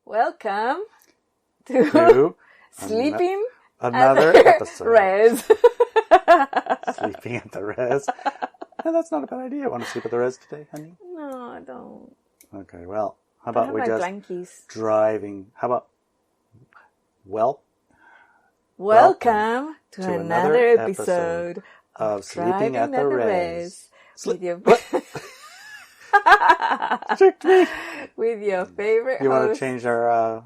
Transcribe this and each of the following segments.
Welcome to Sleeping another at the episode. Res. Sleeping at the res. Yeah, that's not a bad idea. Want to sleep at the res today, honey? No, I don't. Okay, well, how I about have we my just blankies. driving? How about Welcome to another episode of Sleeping at the Res. With your Tricked me. with your favorite You want host. to change our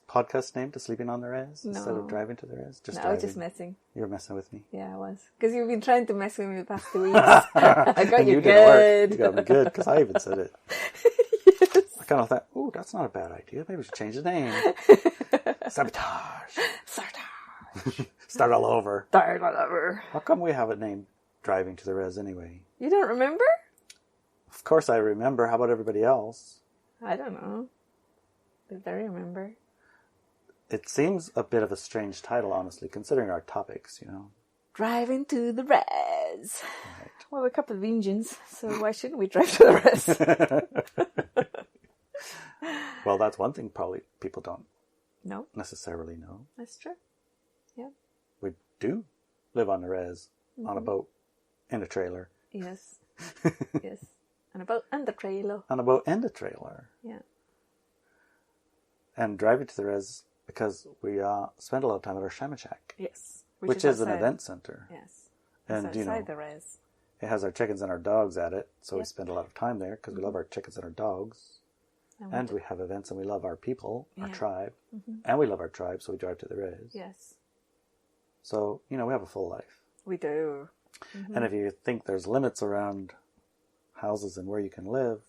podcast name to Sleeping on the Res instead No. of Driving to the Res? No, I driving. was just messing. You were messing with me. Yeah, I was. Because you've been trying to mess with me the past 2 weeks. I got And you did work. good. You got me good because I even said it. Yes. I kind of thought, ooh, that's not a bad idea. Maybe we should change the name. Sabotage. Start all over. Start all over. How come we have it named Driving to the Res anyway? You don't remember? Of course I remember. How about everybody else? I don't know. Did I remember? It seems a bit of a strange title, honestly, considering our topics, Driving to the res. Right. Well, we're a couple of engines, so why shouldn't we drive to the res? Well, that's one thing probably people don't No, necessarily know. that's true. Yeah. We do live on the res, on a boat, in a trailer. Yes. Yes. And a boat and the trailer. On a boat and a trailer. Yeah. And driving to the res because we spend a lot of time at our shaman shack, Yes. which is an outside. event center. Yes. And, It's outside the res. it has our chickens and our dogs at it, so we Yep. spend a lot of time there because we love our chickens and our dogs. And we have events and we love our people, our tribe. And we love our tribe, so we drive to the res. Yes. So, we have a full life. We do. And if you think there's limits around houses and where you can live,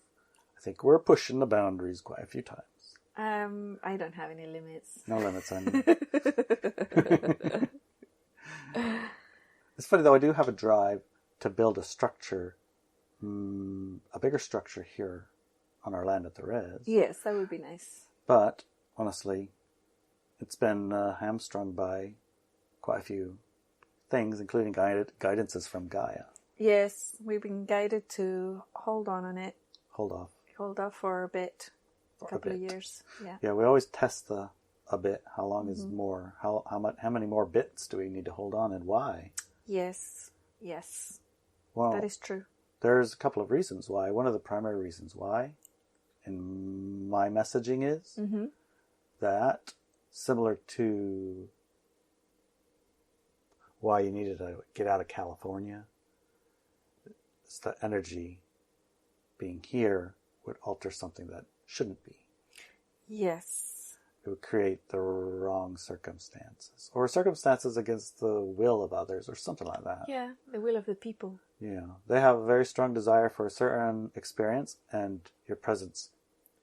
I think we're pushing the boundaries quite a few times. I don't have any limits. No limits on you. It's funny though, I do have a drive to build a structure, a bigger structure here on our land at the res. Yes, that would be nice. But, honestly, it's been hamstrung by quite a few things, including guidances from Gaia. Yes, we've been guided to hold on it. Hold off. Hold off for a bit. A couple of bit. years. Yeah. Yeah, we always test a bit. How long is more? How many more bits do we need to hold on, and why? Yes. Yes. Well, That is true. there's a couple of reasons why. One of the primary reasons why, in my messaging, is that similar to why you needed to get out of California, it's the energy being here would alter something that shouldn't be. Yes. It would create the wrong circumstances, or circumstances against the will of others, or something like that. Yeah, the will of the people. Yeah, they have a very strong desire for a certain experience, and your presence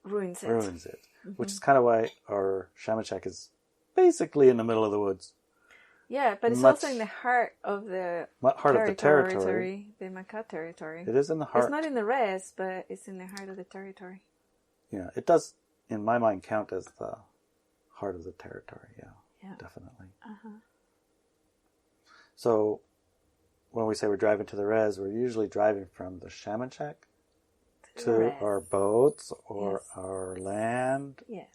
Ruins it. ruins it. Which is kind of why our shaman shack is basically in the middle of the woods. Yeah, but it's Much- also in the heart of the Heart of the territory. The Maca territory. It is in the heart. It's not in the res, but it's in the heart of the territory. Yeah, it does, in my mind, count as the heart of the territory. Yeah. Definitely. So, when we say we're driving to the res, we're usually driving from the shaman shack to res. our boats or Yes. our land, Yes.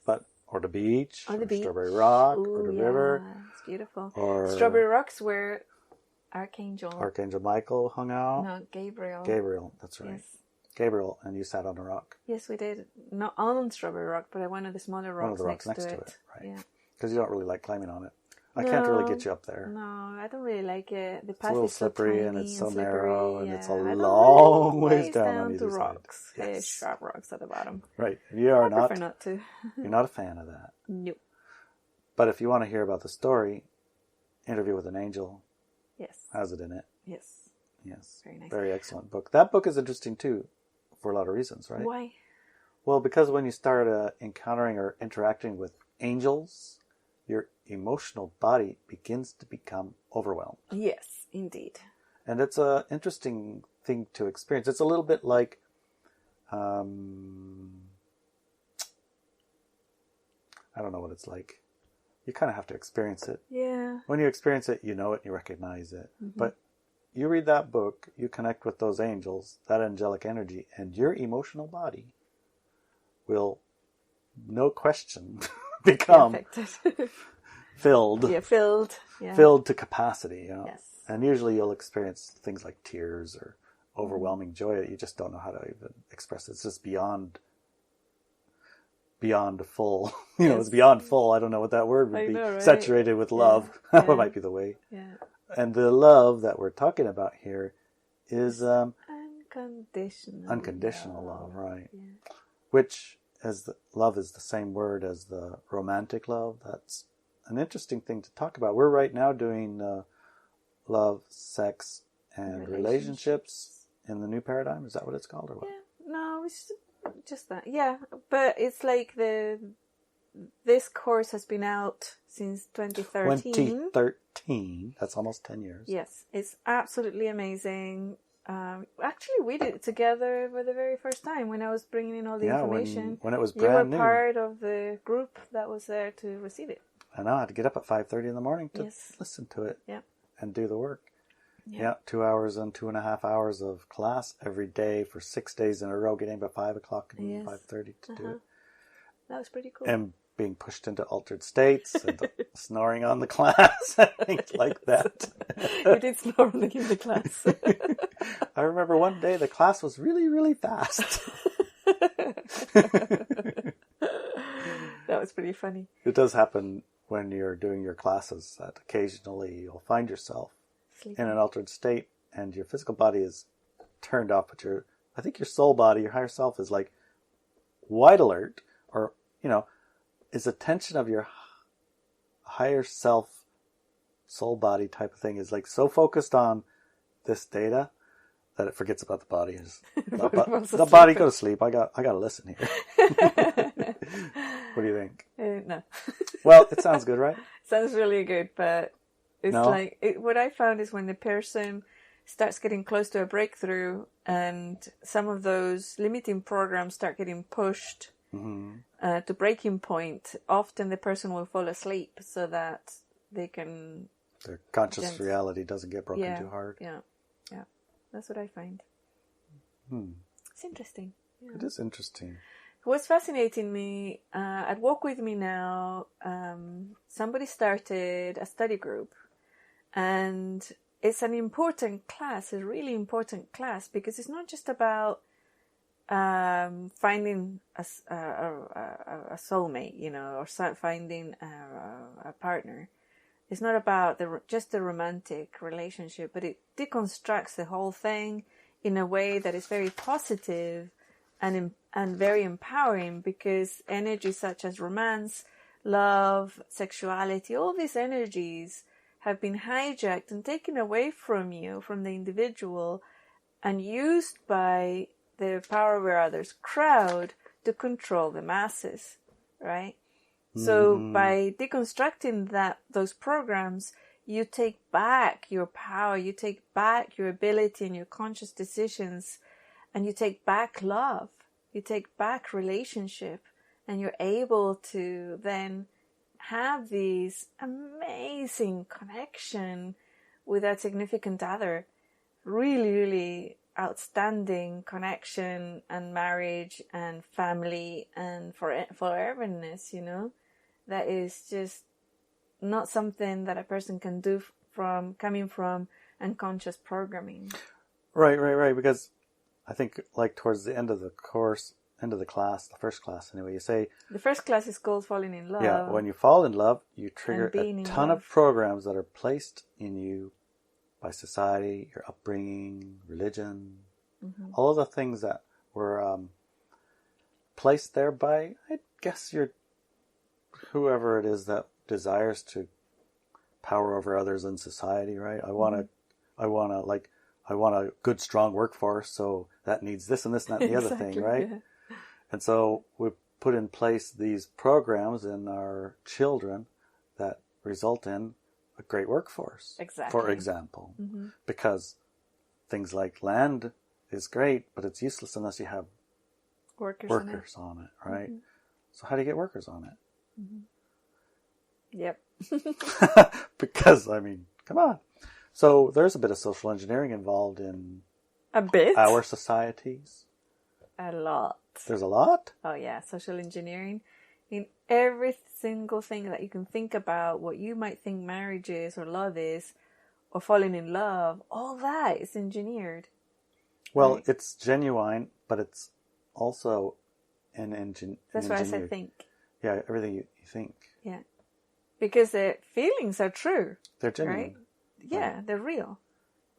or the beach, Or the beach. Strawberry Rock, Ooh, or the yeah, river, it's beautiful. or Strawberry Rocks where Archangel. Archangel Michael hung out. No, Gabriel. Gabriel, that's right. Yes. Gabriel, and you sat on a rock. Yes, we did. Not on Strawberry Rock, but one of the smaller rocks, One of the rocks next to it, right. Yeah. Because you don't really like climbing on it. I can't really No. get you up there. No, I don't really like it. The It's path a little is so slippery tiny and it's so slippery. narrow and it's a I don't long really ways down on to either side. rocks. Yes. There's sharp rocks at the bottom. Right. You are I not, prefer not to. you're not a fan of that. Nope. But if you want to hear about the story, Interview with an Angel Yes. has it in it. Yes. Yes. Very nice. Very excellent book. That book is interesting too, for a lot of reasons, right? Why? Well, because when you start encountering or interacting with angels, your emotional body begins to become overwhelmed. Yes, indeed. And it's an interesting thing to experience. It's a little bit like, I don't know what it's like. You kind of have to experience it. Yeah. When you experience it, you know it, you recognize it. But you read that book, you connect with those angels, that angelic energy, and your emotional body will, no question, become affected. filled. Yeah, filled. Yeah. Filled to capacity, you know. Yes. And usually you'll experience things like tears or overwhelming joy that you just don't know how to even express. It's just beyond full. You know, it's beyond full. I don't know what that word would be. Know, right? Saturated with love. Yeah. That might be the way. Yeah. And the love that we're talking about here is unconditional love, right? Yeah. Which, love is the same word as the romantic love. That's an interesting thing to talk about. We're right now doing love, sex, and relationships in the new paradigm. Is that what it's called, or what? Yeah. No, it's just that. Yeah, but it's like this course has been out since 2013. 2013. That's almost 10 years. Yes, it's absolutely amazing. Actually, we did it together for the very first time when I was bringing in all the information. When it was brand new. You were part of the group that was there to receive it. I know. I had to get up at 5:30 in the morning to listen to it and do the work. Yeah, 2 hours and 2.5 hours of class every day for 6 days in a row, getting up at 5 o'clock and 5:30 to do it. That was pretty cool. And being pushed into altered states and snoring on the class and things like that. You did snore in the class. I remember one day the class was really, really fast. That was pretty funny. It does happen when you're doing your classes that occasionally you'll find yourself in an altered state and your physical body is turned off, but I think your soul body, your higher self, is like wide alert, or, you know, is attention of your higher self, soul body type of thing is like so focused on this data that it forgets about the body. The body go to sleep. I got to listen here. What do you think? No. Well, it sounds good, right? Sounds really good, but it's what I found is when the person starts getting close to a breakthrough and some of those limiting programs start getting pushed to breaking point, often the person will fall asleep so that they can... Their conscious reality doesn't get broken too hard. Yeah. That's what I find. It's interesting. Yeah. It is interesting. What's fascinating me, at Walk With Me Now, somebody started a study group, and it's an important class, a really important class, because it's not just about finding a soulmate, you know, or finding a partner. It's not about just the romantic relationship, but it deconstructs the whole thing in a way that is very positive and very empowering, because energies such as romance, love, sexuality, all these energies have been hijacked and taken away from you, from the individual, and used by the power over others crowd to control the masses, right? So by deconstructing those programs, you take back your power, you take back your ability and your conscious decisions, and you take back love, you take back relationship, and you're able to then have these amazing connection with that significant other, really, really outstanding connection and marriage and family and foreverness, you know. That is just not something that a person can do coming from unconscious programming. Right. Because I think like towards the end of the course, end of the class, the first class anyway, you say... The first class is called Falling in Love. Yeah, when you fall in love, you trigger a ton of programs that are placed in you by society, your upbringing, religion, all of the things that were placed there by, I guess, whoever it is that desires to power over others in society, right? I want a good, strong workforce, so that needs this and this and that and the other thing, right? Yeah. And so we put in place these programs in our children that result in a great workforce, for example, because things like land is great, but it's useless unless you have workers on it, right? So how do you get workers on it? Yep. Because, I mean, come on. So there's a bit of social engineering involved in our societies. A lot. There's a lot? Oh yeah, social engineering In every single thing that you can think about, what you might think marriage is or love is, or falling in love, all that is engineered. Well, right? It's genuine, but it's also That's why I said think. Yeah, everything you think. Yeah. Because the feelings are true. They're genuine. Right? Yeah, right. They're real.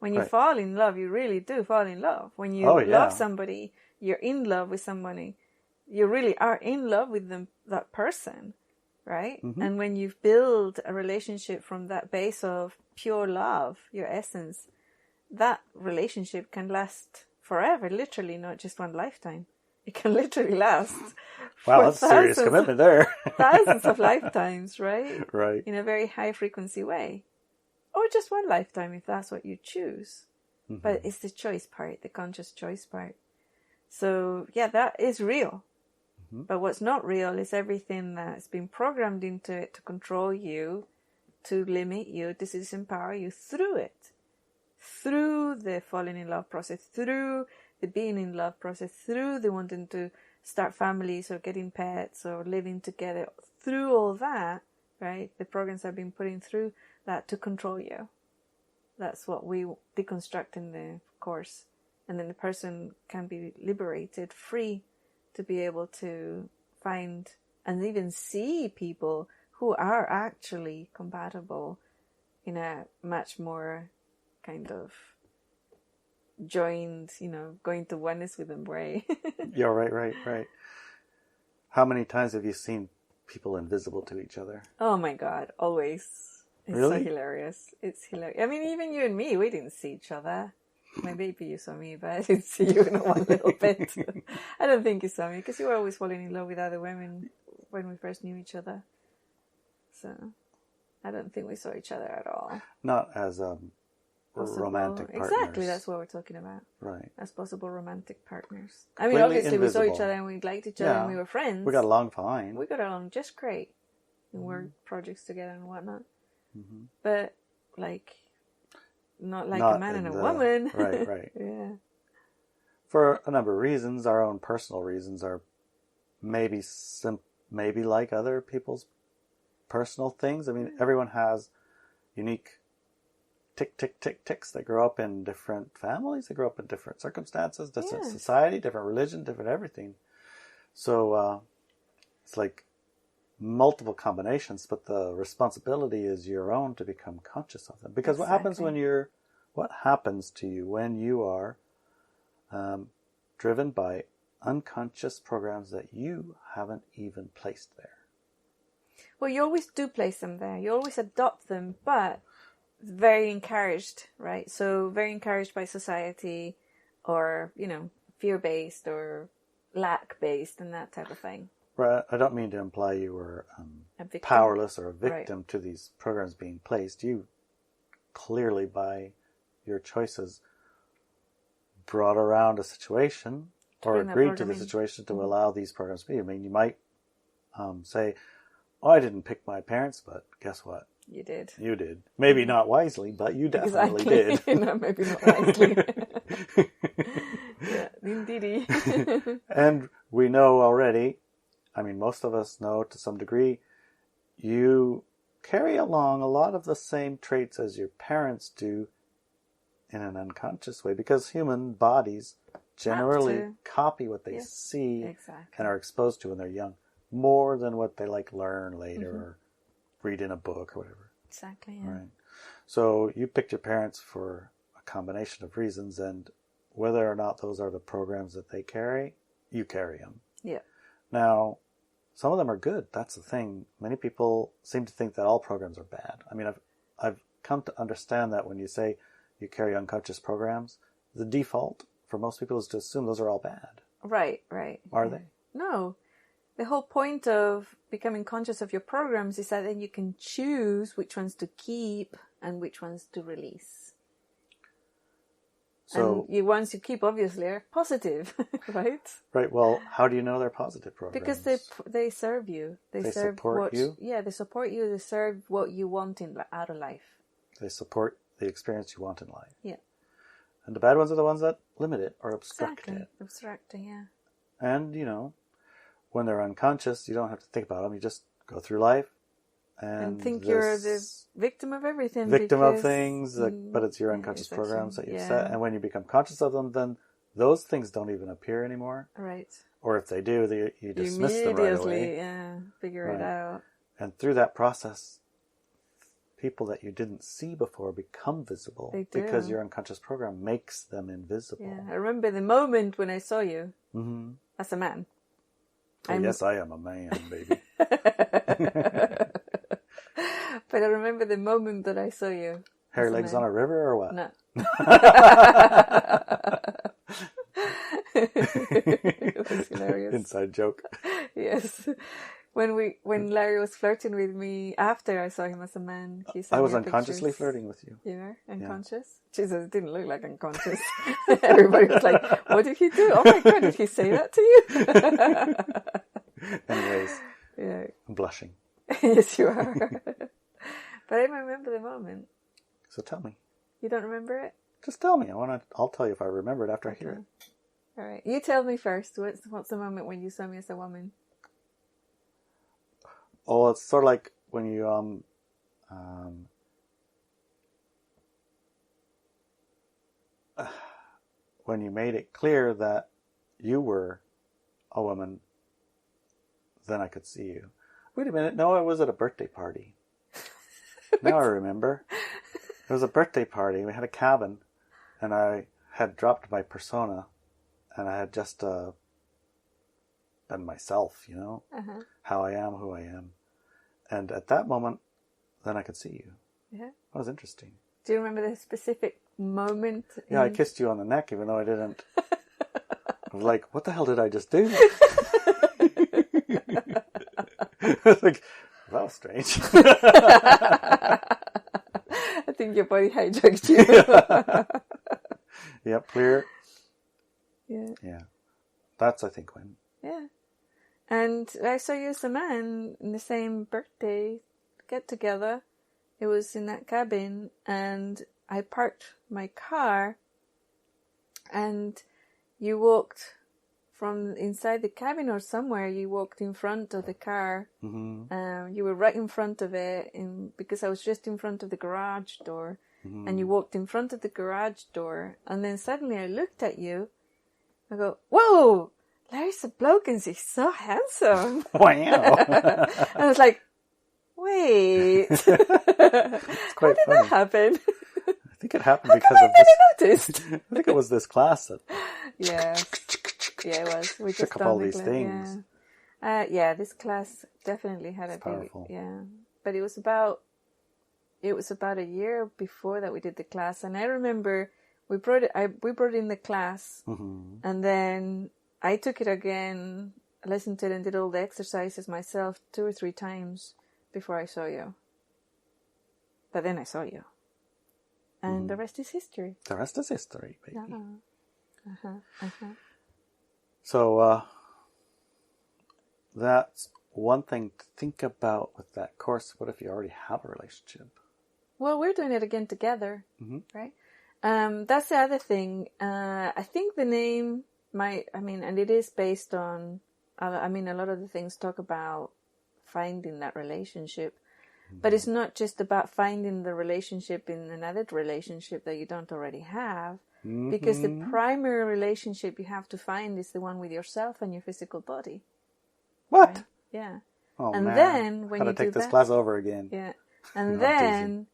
When you fall in love, you really do fall in love. When you love somebody, you're in love with somebody. You really are in love with that person, right? Mm-hmm. And when you build a relationship from that base of pure love, your essence, that relationship can last forever, literally, not just one lifetime. It can literally last. Wow, that's serious commitment there. Thousands of lifetimes, right? Right. In a very high frequency way. Or just one lifetime if that's what you choose. Mm-hmm. But it's the choice part, the conscious choice part. So, yeah, that is real. Mm-hmm. But what's not real is everything that's been programmed into it to control you, to limit you, to disempower you through it. Through the falling in love process, through the being in love process, through the wanting to start families or getting pets or living together, through all that, right? The programs have been putting through that to control you. That's what we deconstruct in the course. And then the person can be liberated, free to be able to find and even see people who are actually compatible in a much more kind of joined, going to oneness with them way. Yeah, right. How many times have you seen people invisible to each other? Oh my God, always. It's really? So hilarious. It's hilarious. I mean, even you and me, we didn't see each other. Maybe you saw me, but I didn't see you in one little bit. I don't think you saw me, because you were always falling in love with other women when we first knew each other. So, I don't think we saw each other at all. Not as romantic partners. Exactly, that's what we're talking about. Right. As possible romantic partners. I mean, obviously invisible. We saw each other and we liked each other and we were friends. We got along fine. We got along just great. We worked projects together and whatnot. Mm-hmm. But, not a man and a woman. Right. Yeah. For a number of reasons, our own personal reasons are maybe like other people's personal things. I mean, everyone has unique ticks that grow up in different families, they grow up in different circumstances, different society, different religion, different everything. So it's like multiple combinations, but the responsibility is your own to become conscious of them. Because what happens to you when you are driven by unconscious programs that you haven't even placed there? Well, you always do place them there. You always adopt them, but very encouraged, right? So very encouraged by society or, fear-based or lack-based and that type of thing. Right. I don't mean to imply you were powerless or a victim to these programs being placed. You clearly, by your choices, brought around a situation or agreed to the situation to allow these programs to be. I mean, you might say, I didn't pick my parents, but guess what? You did. You did. Maybe not wisely, but you definitely did. No, maybe not wisely. Yeah, indeed. And we know already, I mean, most of us know to some degree, you carry along a lot of the same traits as your parents do in an unconscious way, because human bodies generally copy what they see and are exposed to when they're young, more than what they learn later or read in a book or whatever. Exactly, yeah. Right. So you picked your parents for a combination of reasons, and whether or not those are the programs that they carry, you carry them. Yeah. Now, some of them are good. That's the thing. Many people seem to think that all programs are bad. I mean, I've come to understand that when you say you carry unconscious programs, the default for most people is to assume those are all bad. Right. Are they? No. The whole point of becoming conscious of your programs is that then you can choose which ones to keep and which ones to release. So, and ones you keep, obviously, are positive, right? Right. Well, how do you know they're positive programs? Because they serve you. They serve support you? Yeah, they support you. They serve what you want out of life. They support the experience you want in life. Yeah. And the bad ones are the ones that limit it or obstruct it. Obstruct it, yeah. And, when they're unconscious, you don't have to think about them. You just go through life and think you're the victim of everything. Victim of things, but it's your unconscious programs that you've set. And when you become conscious of them, then those things don't even appear anymore. Right. Or if they do, you dismiss them right away. Figure it out. And through that process, people that you didn't see before become visible. They do. Because your unconscious program makes them invisible. Yeah, I remember the moment when I saw you as a man. Yes, I am a man, baby. But I remember the moment that I saw you. Hair legs on a river or what? No. It was hilarious. Inside joke. Yes. When Larry was flirting with me after I saw him as a man, he sent I was me unconsciously pictures. flirting with you. You were unconscious? Yeah. Jesus, it didn't look like unconscious. Everybody was like, what did he do? Oh my God, did he say that to you? Anyways. Yeah. I'm blushing. Yes, you are. But I remember the moment. So tell me. You don't remember it? Just tell me. I'll tell you if I remember it after I hear it. All right. You tell me first. What's the moment when you saw me as a woman? Oh, it's sort of like when you when you made it clear that you were a woman, then I could see you. Wait a minute. No, it was at a birthday party. Now I remember. It was a birthday party. We had a cabin, and I had dropped my persona, and I had just been myself, how I am, who I am. And at that moment, then I could see you. Yeah. That was interesting. Do you remember the specific moment? Yeah, I kissed you on the neck, even though I didn't. I was like, what the hell did I just do? I was like, that was strange. I think your body hijacked you. Yep, clear. Yeah. Yeah. That's, I think, when. Yeah. And I saw you as a man in the same birthday get together. It was in that cabin, and I parked my car, and you walked from inside the cabin or somewhere. You walked in front of the car. Mm-hmm. You were right in front of it, because I was just in front of the garage door. Mm-hmm. And you walked in front of the garage door, and then suddenly I looked at you. I go, whoa! Larry's a bloke and he's so handsome. Wow. And I was like, wait. It's quite How did that happen? I think it happened because of this. Noticed? I think it was this class that. Yeah. Yeah, it was. We just shook up all these things. Yeah. This class definitely had a big. Yeah. But it was about a year before that we did the class, and I remember we brought in the class, and then I took it again, listened to it, and did all the exercises myself 2 or 3 times before I saw you. But then I saw you. And the rest is history. The rest is history, baby. So, that's one thing to think about with that course. What if you already have a relationship? Well, we're doing it again together, right? That's the other thing. I think the name and it is based on, a lot of the things talk about finding that relationship, but it's not just about finding the relationship in another relationship that you don't already have, because the primary relationship you have to find is the one with yourself and your physical body. What? Right? Yeah. Oh, and man. then when Gotta you take do this that, class over again. Yeah. And then,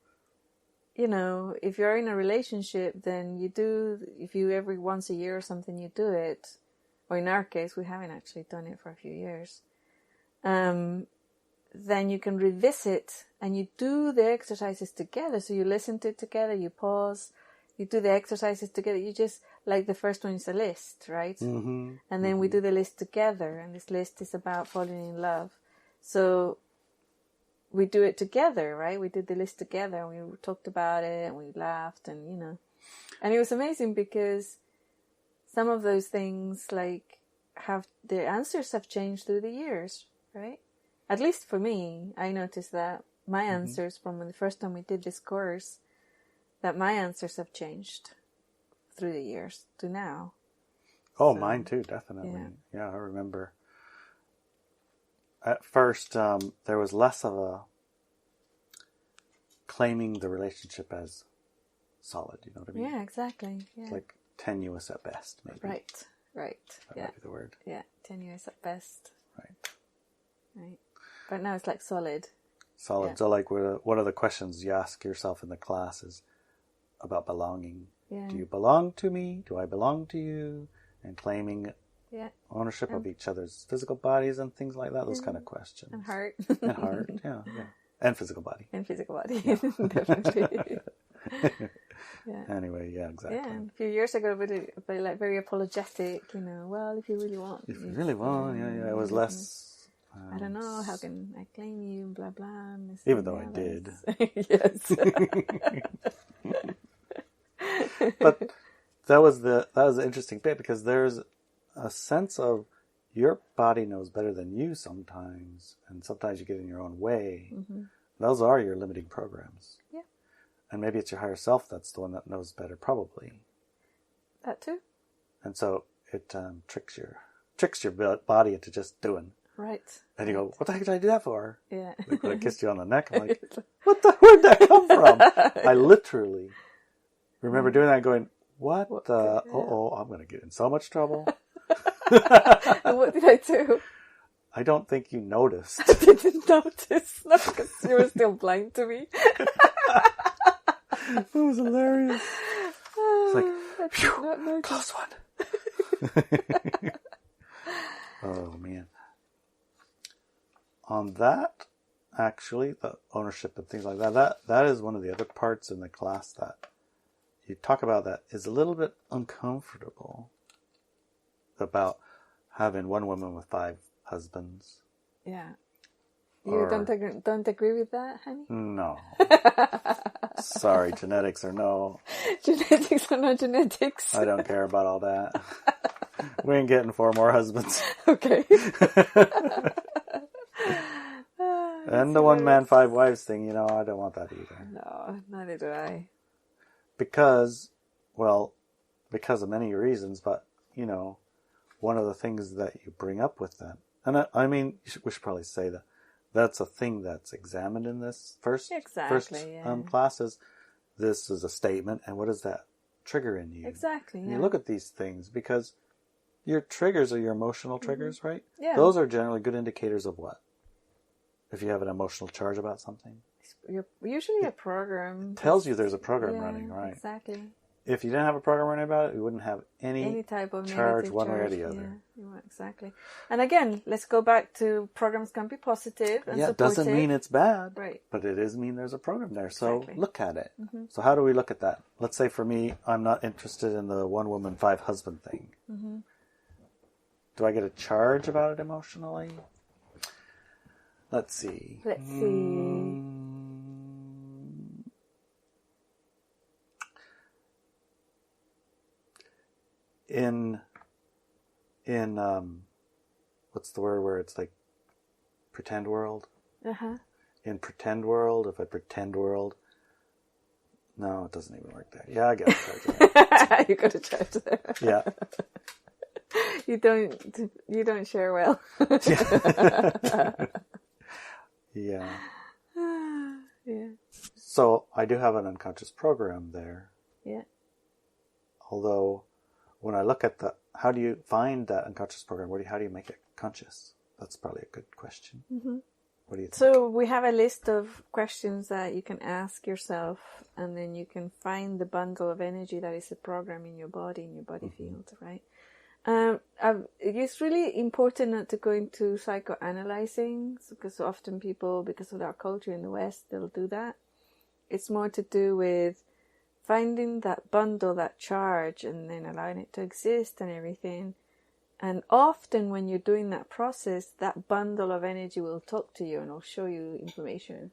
if you're in a relationship, then if you every once a year or something, you do it, or in our case, we haven't actually done it for a few years, then you can revisit and you do the exercises together. So you listen to it together, you pause, you do the exercises together. You just, like the first one is a list, right? Mm-hmm. And then we do the list together, and this list is about falling in love. So we do it together, right? We did the list together, and we talked about it, and we laughed, and and it was amazing because some of those things, the answers have changed through the years, right? At least for me, I noticed that my answers from the first time we did this course, that my answers have changed through the years to now. Oh, mine too, definitely. Yeah, I remember at first, there was less of a claiming the relationship as solid. You know what I mean? Yeah, exactly. Yeah. It's like tenuous at best, maybe. Right. That might be the word. Yeah, tenuous at best. Right. But now it's like solid. Solid. Yeah. So like one of the questions you ask yourself in the class is about belonging. Yeah. Do you belong to me? Do I belong to you? And claiming ownership of each other's physical bodies and things like that. Those kind of questions. And heart. And heart, yeah. And physical body. And physical body, definitely. Yeah. Anyway, yeah, exactly. Yeah, a few years ago, very apologetic, well, if you really want. If you really want, it was less... I don't know, how can I claim you, blah, blah. Even though I did. Yes. But that was the interesting bit, because there's a sense of your body knows better than you sometimes, and sometimes you get in your own way. Mm-hmm. Those are your limiting programs. Yeah. And maybe it's your higher self that's the one that knows better, probably. That too. And so it tricks your body into just doing. Right. And you go, what the heck did I do that for? Yeah. Like when I kissed you on the neck, I'm like, where'd that come from? I literally remember doing that and going, what the, I'm going to get in so much trouble. And what did I do? I don't think you noticed. I didn't notice. Not because you were still blind to me. It was hilarious. It's like, phew, close one. Oh, man. On that, actually, the ownership and things like that is one of the other parts in the class that you talk about that is a little bit uncomfortable, about having one woman with 5 husbands. Yeah. You don't agree with that, honey? No. Sorry, genetics or no. Genetics or no genetics. I don't care about all that. We ain't getting 4 more husbands. Okay. And the 1 man 5 wives thing, I don't want that either. No, neither do I. Because of many reasons, but, one of the things that you bring up with that, and we should probably say that that's a thing that's examined in this first class, is this is a statement, and what does that trigger in you? Exactly. And you look at these things, because your triggers are your emotional triggers, right? Yeah. Those are generally good indicators of what? If you have an emotional charge about something. Usually a program. Tells you there's a program running, right? Exactly. If you didn't have a program running about it, you wouldn't have any type of charge one way or the other. Yeah, exactly. And again, let's go back to programs can be positive and supportive. It doesn't mean it's bad, right? But it is mean there's a program there. So look at it. Mm-hmm. So how do we look at that? Let's say for me, I'm not interested in the 1 woman 5 husband thing. Mm-hmm. Do I get a charge about it emotionally? Let's see. In what's the word where it's like pretend world? Uh-huh. In pretend world, if I pretend world, no, it doesn't even work there. Yeah, I get it. You got to charge there. Yeah. You don't share well. Yeah. Yeah. So I do have an unconscious program there. Yeah. Although, when I look at how do you find that unconscious program? How do you make it conscious? That's probably a good question. Mm-hmm. What do you think? So we have a list of questions that you can ask yourself, and then you can find the bundle of energy that is a program in your body field, right? It's really important not to go into psychoanalyzing, because often people, because of our culture in the West, they'll do that. It's more to do with finding that bundle, that charge, and then allowing it to exist and everything. And often when you're doing that process, that bundle of energy will talk to you and will show you information.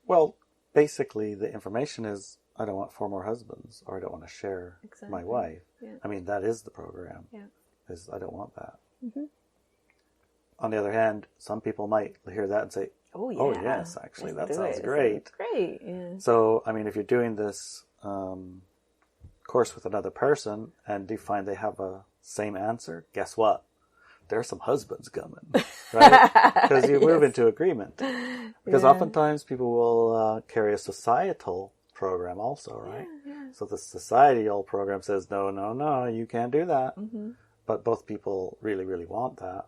Well, basically the information is, I don't want 4 more husbands, or I don't want to share my wife. Yeah. I mean, that is the program. Yeah. Is I don't want that. Mm-hmm. On the other hand, some people might hear that and say, oh yes, actually, that sounds great. Great, yeah. So, I mean, if you're doing this course with another person and you find they have a same answer, guess what? there's some husbands coming, right? Because you move into agreement. Because oftentimes people will carry a societal program also, right? So the societal program says, no, you can't do that. But both people really, really want that.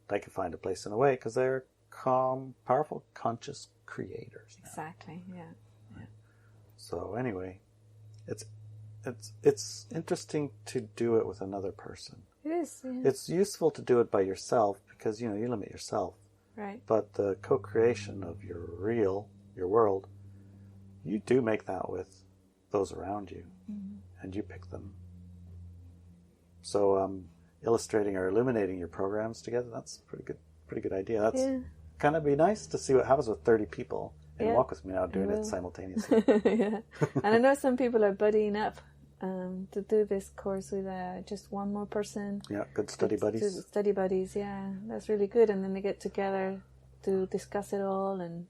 They can find a place in a way because they're calm, powerful, conscious creators now. Exactly, yeah. So anyway, it's interesting to do it with another person. It is. Yeah. It's useful to do it by yourself because, you limit yourself. Right. But the co-creation of your world, you do make that with those around you. And you pick them. So illustrating or illuminating your programs together, that's a pretty good idea. That's kind of be nice to see what happens with 30 people and walk with me now doing it simultaneously. And I know some people are buddying up to do this course with just one more person. Yeah, good study buddies. Study buddies, yeah. That's really good. And then they get together to discuss it all and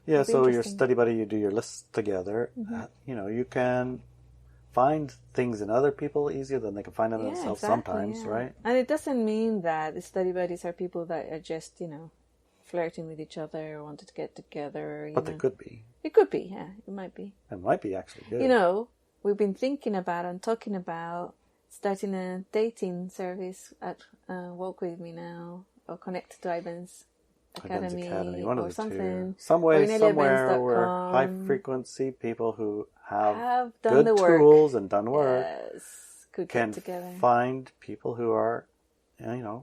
Yeah, so your study buddy, you do your lists together. You can find things in other people easier than they can find in themselves sometimes, right? And it doesn't mean that the study buddies are people that are just, flirting with each other or wanted to get together. But they could be. It could be, yeah. It might be. It might be actually good. We've been thinking about and talking about starting a dating service at Walk With Me Now or Connected to Benz Academy one or of the something. Two. Some way, somewhere where high frequency people who have done good tools and done work could can get together. Find people who are,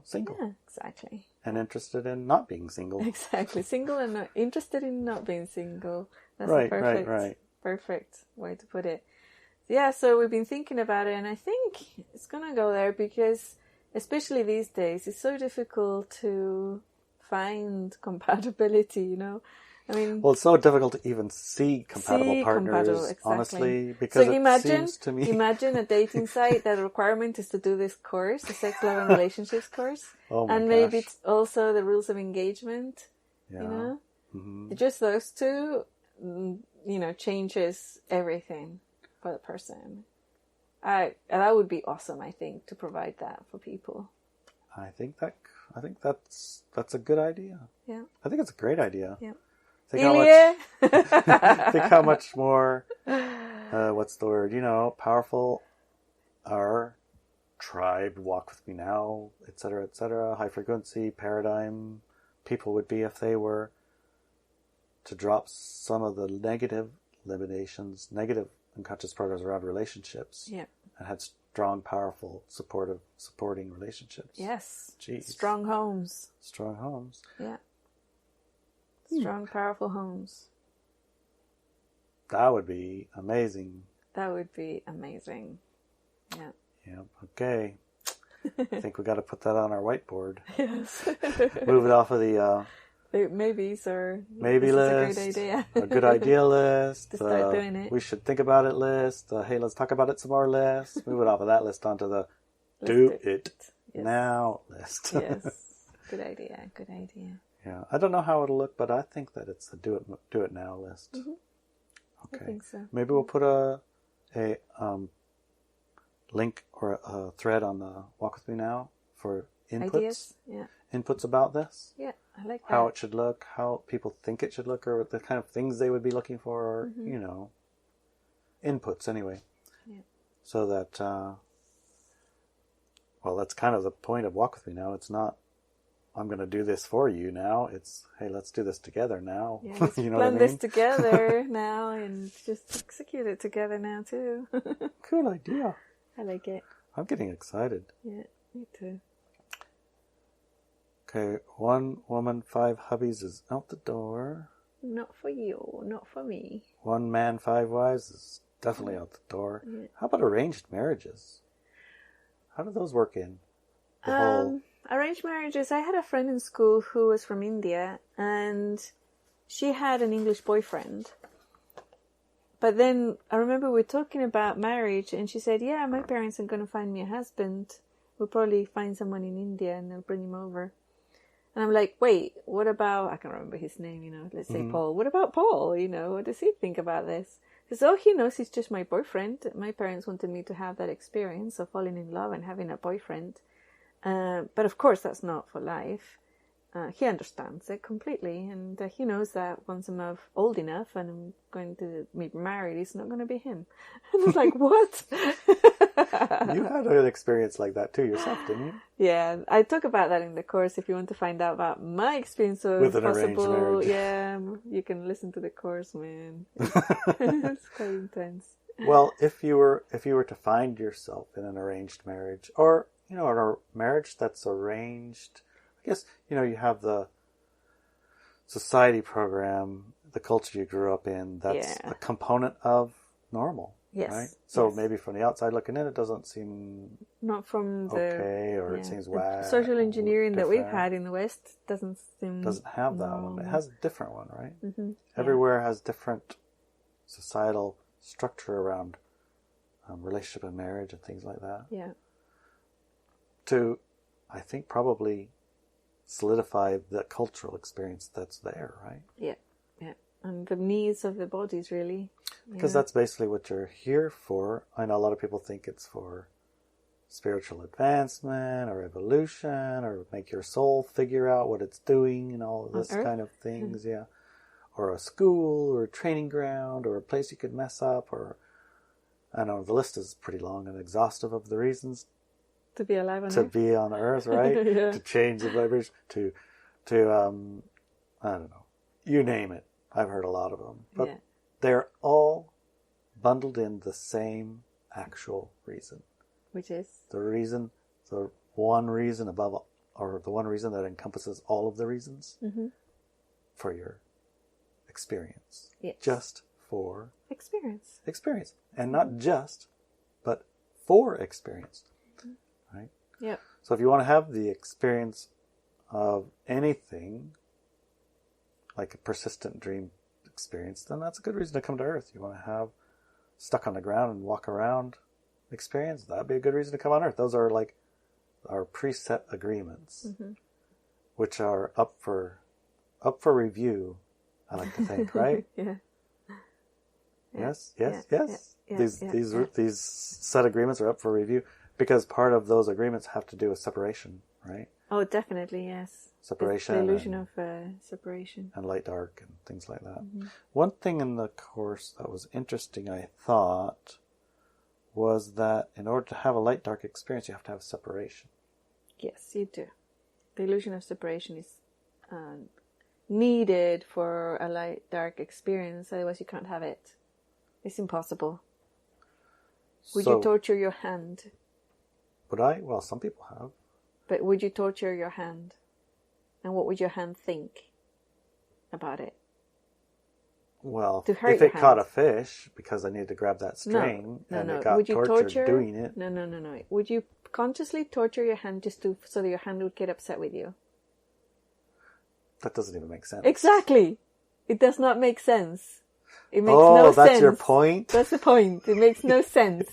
single. Yeah, exactly. And interested in not being single. Exactly. Single and not interested in not being single. That's right, the perfect way to put it. Yeah, so we've been thinking about it and I think it's going to go there because especially these days it's so difficult to find compatibility, I mean, well, it's so difficult to even see compatible partners, honestly, because seems to me... imagine a dating site that the requirement is to do this course, the Sex, Love and Relationships course, and maybe it's also the rules of engagement, Just those two, changes everything for the person. That would be awesome, I think, to provide that for people. I think that's a good idea. Yeah. I think it's a great idea. Yeah. Think how much more, what's the word, powerful our tribe, Walk With Me Now, etc., high frequency paradigm people would be if they were to drop some of the negative limitations, negative unconscious programs around relationships. Yeah. And had strong, powerful, supporting relationships. Yes. Jeez. Strong homes. Yeah. Strong, powerful homes. That would be amazing. Yeah. Yeah. Okay. I think we got to put that on our whiteboard. Yes. Move it off of the maybes or maybe list. Is a great idea. A good idea list. To start doing it. We should think about it list. Hey, let's talk about it some more list. Move it off of that list onto the do it now list. Yes. Good idea. Yeah, I don't know how it'll look, but I think that it's a do it now list. Okay. I think so. Maybe we'll put a link or a thread on the Walk With Me Now for inputs. Ideas? Yeah. Inputs about this. Yeah, I like that. How it should look, how people think it should look, or the kind of things they would be looking for, or, inputs anyway. Yeah. So that, that's kind of the point of Walk With Me Now. It's not, I'm going to do this for you now. It's, hey, let's do this together now. Yeah, let's plan this together now and just execute it together now too. Cool idea. I like it. I'm getting excited. Yeah, me too. Okay, 1 woman, 5 hubbies is out the door. Not for you, not for me. 1 man, 5 wives is definitely out the door. Yeah. How about arranged marriages? How do those work in the whole... Arranged marriages, I had a friend in school who was from India and she had an English boyfriend. But then I remember we were talking about marriage and she said, yeah, my parents are going to find me a husband. We'll probably find someone in India and they'll bring him over. And I'm like, wait, what about, I can't remember his name, let's say Paul. What about Paul? What does he think about this? Because all he knows is just my boyfriend. My parents wanted me to have that experience of falling in love and having a boyfriend. But of course, that's not for life. He understands it completely, and he knows that once I'm old enough and I'm going to be married, it's not going to be him. And it's like, what? You had an experience like that too yourself, didn't you? Yeah, I talk about that in the course. If you want to find out about my experience of with an arranged marriage, yeah, you can listen to the course, man. It's quite intense. Well, if you were to find yourself in an arranged marriage, or in a marriage that's arranged, I guess you have the society program, the culture you grew up in. That's a component of normal. Yes. Right? So maybe from the outside looking in, it doesn't seem not from the okay, or it seems whack. Social engineering that we've had in the West doesn't have that one. It has a different one, right? Mm-hmm. Everywhere has different societal structure around relationship and marriage and things like that. Yeah. To, I think, probably solidify the cultural experience that's there, right? Yeah. And the needs of the bodies, really. Because that's basically what you're here for. I know a lot of people think it's for spiritual advancement or evolution or make your soul figure out what it's doing and all of this kind of things, or a school or a training ground or a place you could mess up, or I know the list is pretty long and exhaustive of the reasons to be alive on Earth. To Earth. be on Earth, right? To change the vibration, to I don't know, you name it. I've heard a lot of them, but they're all bundled in the same actual reason, which is the one reason above, or the one reason that encompasses all of the reasons for your experience. Yes. Just for experience, and not just, but for experience, right? Yeah. So if you want to have the experience of anything, like a persistent dream experience, then that's a good reason to come to Earth. You want to have stuck on the ground and walk around experience, that'd be a good reason to come on Earth. Those are like our preset agreements, which are up for review, I like to think, right? Yes. These set agreements are up for review because part of those agreements have to do with separation, right? Oh, definitely, yes. Separation. The illusion of separation. And light, dark, and things like that. One thing in the course that was interesting, I thought, was that in order to have a light, dark experience, you have to have separation. Yes, you do. The illusion of separation is needed for a light, dark experience. Otherwise, you can't have it. It's impossible. Would you torture your hand? Would I? Well, some people have. But would you torture your hand? And what would your hand think about it? Well, if it caught a fish because I needed to grab that string and it got tortured doing it. No. Would you consciously torture your hand so that your hand would get upset with you? That doesn't even make sense. Exactly. It does not make sense. It makes no sense. Oh, that's your point? That's the point. It makes no sense.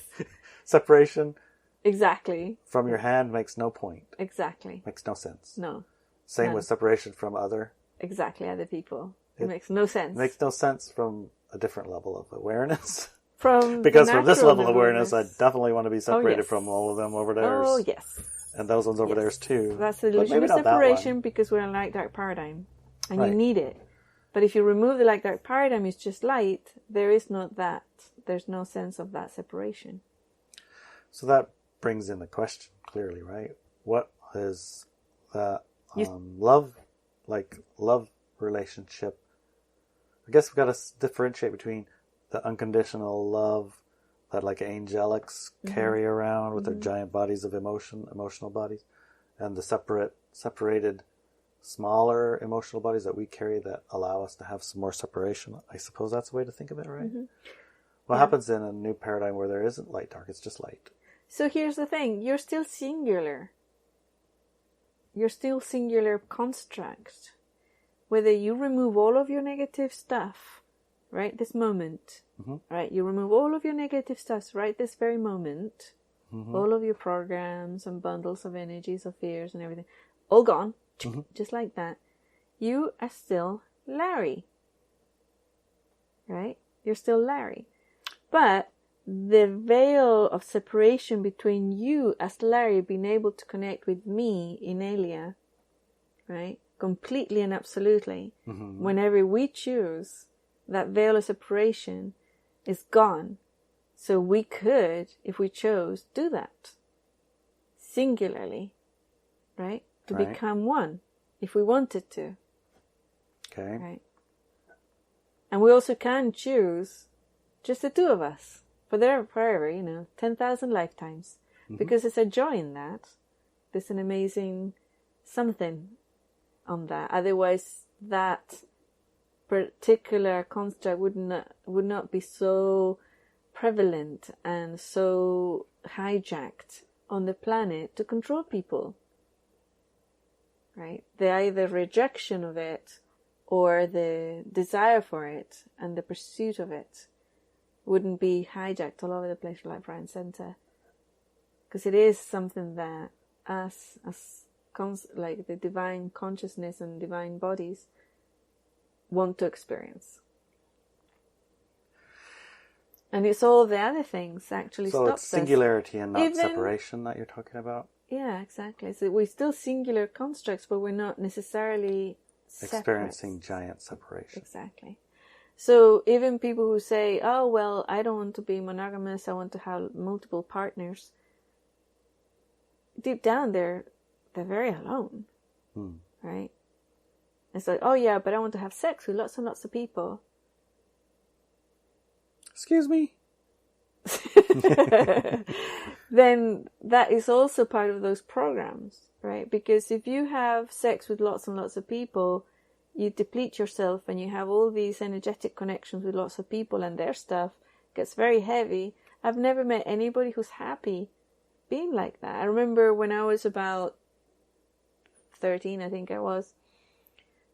Separation. Exactly. From your hand makes no point. Exactly. Makes no sense. No. Same with separation from other. Exactly, other people. It makes no sense. Makes no sense from a different level of awareness. Because from this level of awareness, I definitely want to be separated from all of them over there. Oh, yes. And those ones over there too. That's the illusion of separation because we're in a light-dark paradigm. And you need it. But if you remove the light-dark paradigm, it's just light. There is not that. There's no sense of that separation. So that brings in the question clearly, right? What is that love relationship? I guess we've got to differentiate between the unconditional love that like angelics carry around with their giant bodies of emotional bodies, and the separated smaller emotional bodies that we carry that allow us to have some more separation. I suppose that's a way to think of it, right? What happens in a new paradigm where there isn't light, dark, it's just light? So here's the thing. You're still singular. You're still singular constructs. Whether you remove all of your negative stuff, right, this moment, right, you remove all of your negative stuff right this very moment, all of your programs and bundles of energies, of fears and everything, all gone, just like that, you are still Larry, right? You're still Larry. But the veil of separation between you as Larry being able to connect with me, Inelia, right? Completely and absolutely. Mm-hmm. Whenever we choose, that veil of separation is gone. So we could, if we chose, do that. Singularly. Right? To become one. If we wanted to. Okay. Right? And we also can choose just the two of us. For forever, 10,000 lifetimes. Mm-hmm. Because there's a joy in that. There's an amazing something on that. Otherwise, that particular construct would not be so prevalent and so hijacked on the planet to control people. Right? The either rejection of it or the desire for it and the pursuit of it wouldn't be hijacked all over the place like Brian Center. Because it is something that us as like the divine consciousness and divine bodies want to experience. And it's all the other things actually so stops us. So it's singularity and not separation that you're talking about? Yeah, exactly. So we're still singular constructs, but we're not necessarily experiencing giant separation. Exactly. So even people who say, oh, well, I don't want to be monogamous, I want to have multiple partners. Deep down, they're very alone. Right? It's like, oh yeah, but I want to have sex with lots and lots of people. Excuse me? Then that is also part of those programs, right? Because if you have sex with lots and lots of people, you deplete yourself and you have all these energetic connections with lots of people and their stuff gets very heavy. I've never met anybody who's happy being like that. I remember when I was about 13, I think I was,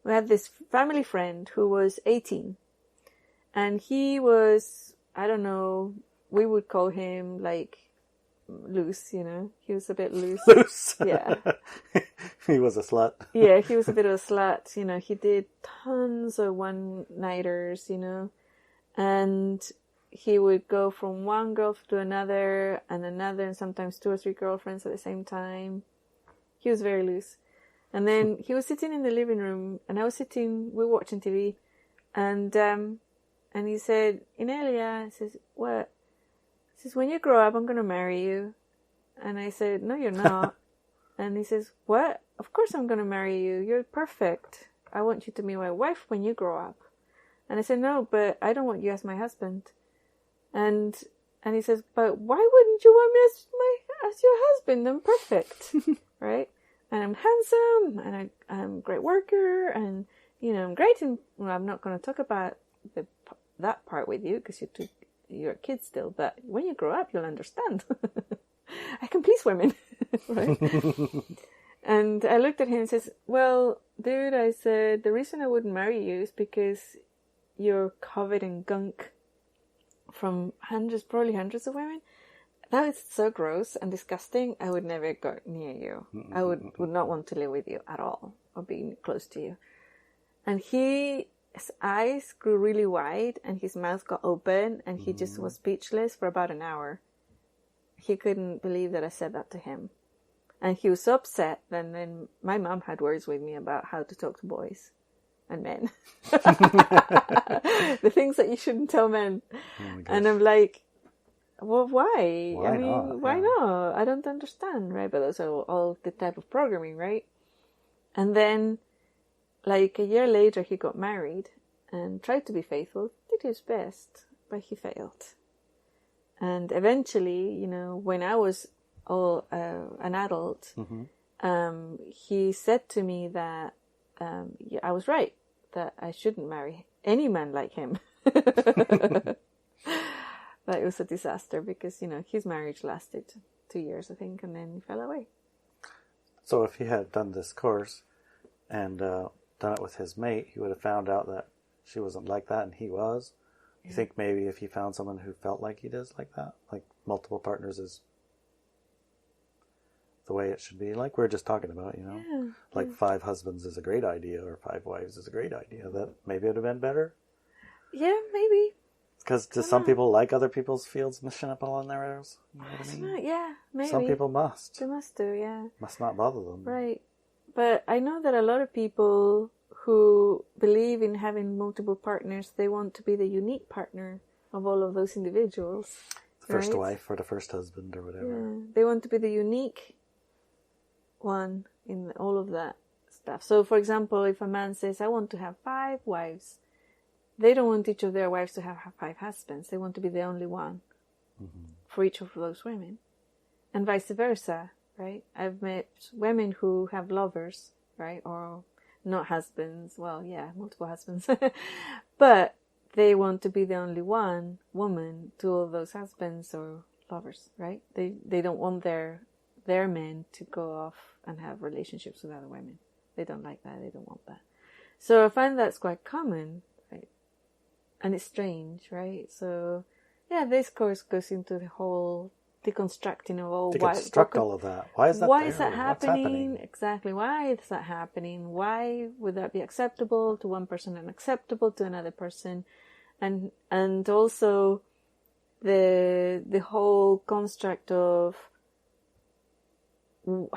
we had this family friend who was 18 and he was, I don't know, we would call him like loose, he was a bit loose. Loose? Yeah. He was a slut. Yeah, he was a bit of a slut, he did tons of one-nighters, and he would go from one girl to another and another and sometimes 2 or 3 girlfriends at the same time. He was very loose. And then he was sitting in the living room and we were watching TV and he said, Inelia, he says, what? He says, when you grow up, I'm going to marry you. And I said, no, you're not. And he says, what? Of course I'm going to marry you. You're perfect. I want you to be my wife when you grow up. And I said, no, but I don't want you as my husband. And he says, but why wouldn't you want me as your husband? I'm perfect. Right? And I'm handsome and I'm a great worker and, I'm great. And well, I'm not going to talk about that part with you because you're a kid still. But when you grow up, you'll understand. I can please women. Right? And I looked at him and says, well, dude, I said, the reason I wouldn't marry you is because you're covered in gunk from probably hundreds of women. That is so gross and disgusting. I would never go near you. I would not want to live with you at all or be close to you. And his eyes grew really wide and his mouth got open and he just was speechless for about an hour. He couldn't believe that I said that to him. And he was so upset. And then my mom had words with me about how to talk to boys and men. The things that you shouldn't tell men. Oh, and I'm like, well, why? Why not? I don't understand, right? But those are all the type of programming, right? And then, like a year later, he got married and tried to be faithful, did his best, but he failed. And eventually, when I was an adult, he said to me that I was right, that I shouldn't marry any man like him. But it was a disaster because, his marriage lasted 2 years, I think, and then he fell away. So if he had done this course and done it with his mate, he would have found out that she wasn't like that and he was. You think maybe if he found someone who felt like he does like that, like multiple partners is the way it should be, like we were just talking about, like 5 husbands is a great idea or 5 wives is a great idea, that maybe it would have been better? Yeah, maybe. Because do some people like other people's fields machine up on theirs? You know what I mean? Yeah, maybe. Some people must. They must do, yeah. Must not bother them. Right. But I know that a lot of people who believe in having multiple partners, they want to be the unique partner of all of those individuals. The first wife or the first husband or whatever. Yeah. They want to be the unique one in all of that stuff. So, for example, if a man says, I want to have 5 wives, they don't want each of their wives to have 5 husbands. They want to be the only one for each of those women. And vice versa, right? I've met women who have lovers, right? Or not husbands. Well, yeah, multiple husbands. But they want to be the only one woman to all those husbands or lovers, right? They don't want their men to go off and have relationships with other women. They don't like that. They don't want that. So I find that's quite common, right? And it's strange, right? So, yeah, this course goes into the whole deconstructing of all... Deconstruct all of that. Why is that Why is that happening? Exactly. Why is that happening? Why would that be acceptable to one person and unacceptable to another person? And also the whole construct of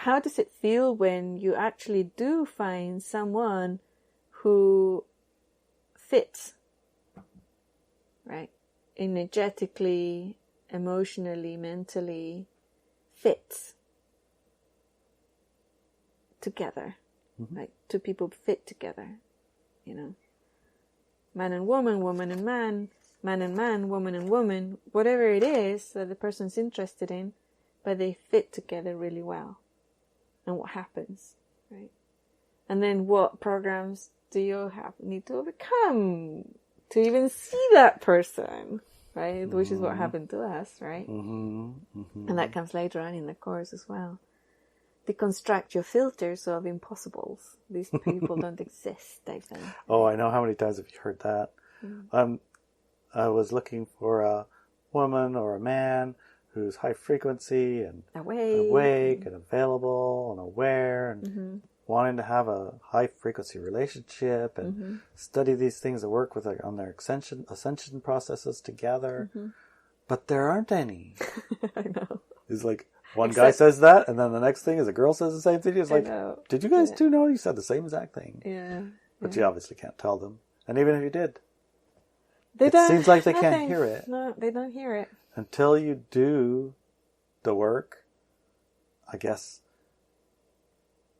how does it feel when you actually do find someone who fits, right? Energetically, emotionally, mentally fits together. Like 2 people fit together, you know. Man and woman, woman and man, woman and woman, whatever it is that the person's interested in, but they fit together really well. And what happens, right? And then what programs do you need to overcome to even see that person, right? Which is what happened to us, right? And that comes later on in the course as well. Deconstruct your filters of impossibles. These people don't exist, I think. Oh, I know how many times have you heard that. I was looking for a woman or a man who's high frequency and awake and available and aware and wanting to have a high frequency relationship and study these things that work with on their ascension processes together. But there aren't any. I know. It's like one guy says that, and then the next thing is a girl says the same thing. It's like, did you guys two know you said the same exact thing? Yeah. But you obviously can't tell them. And even if you did, it seems like they can't hear it. No, they don't hear it. Until you do the work, I guess,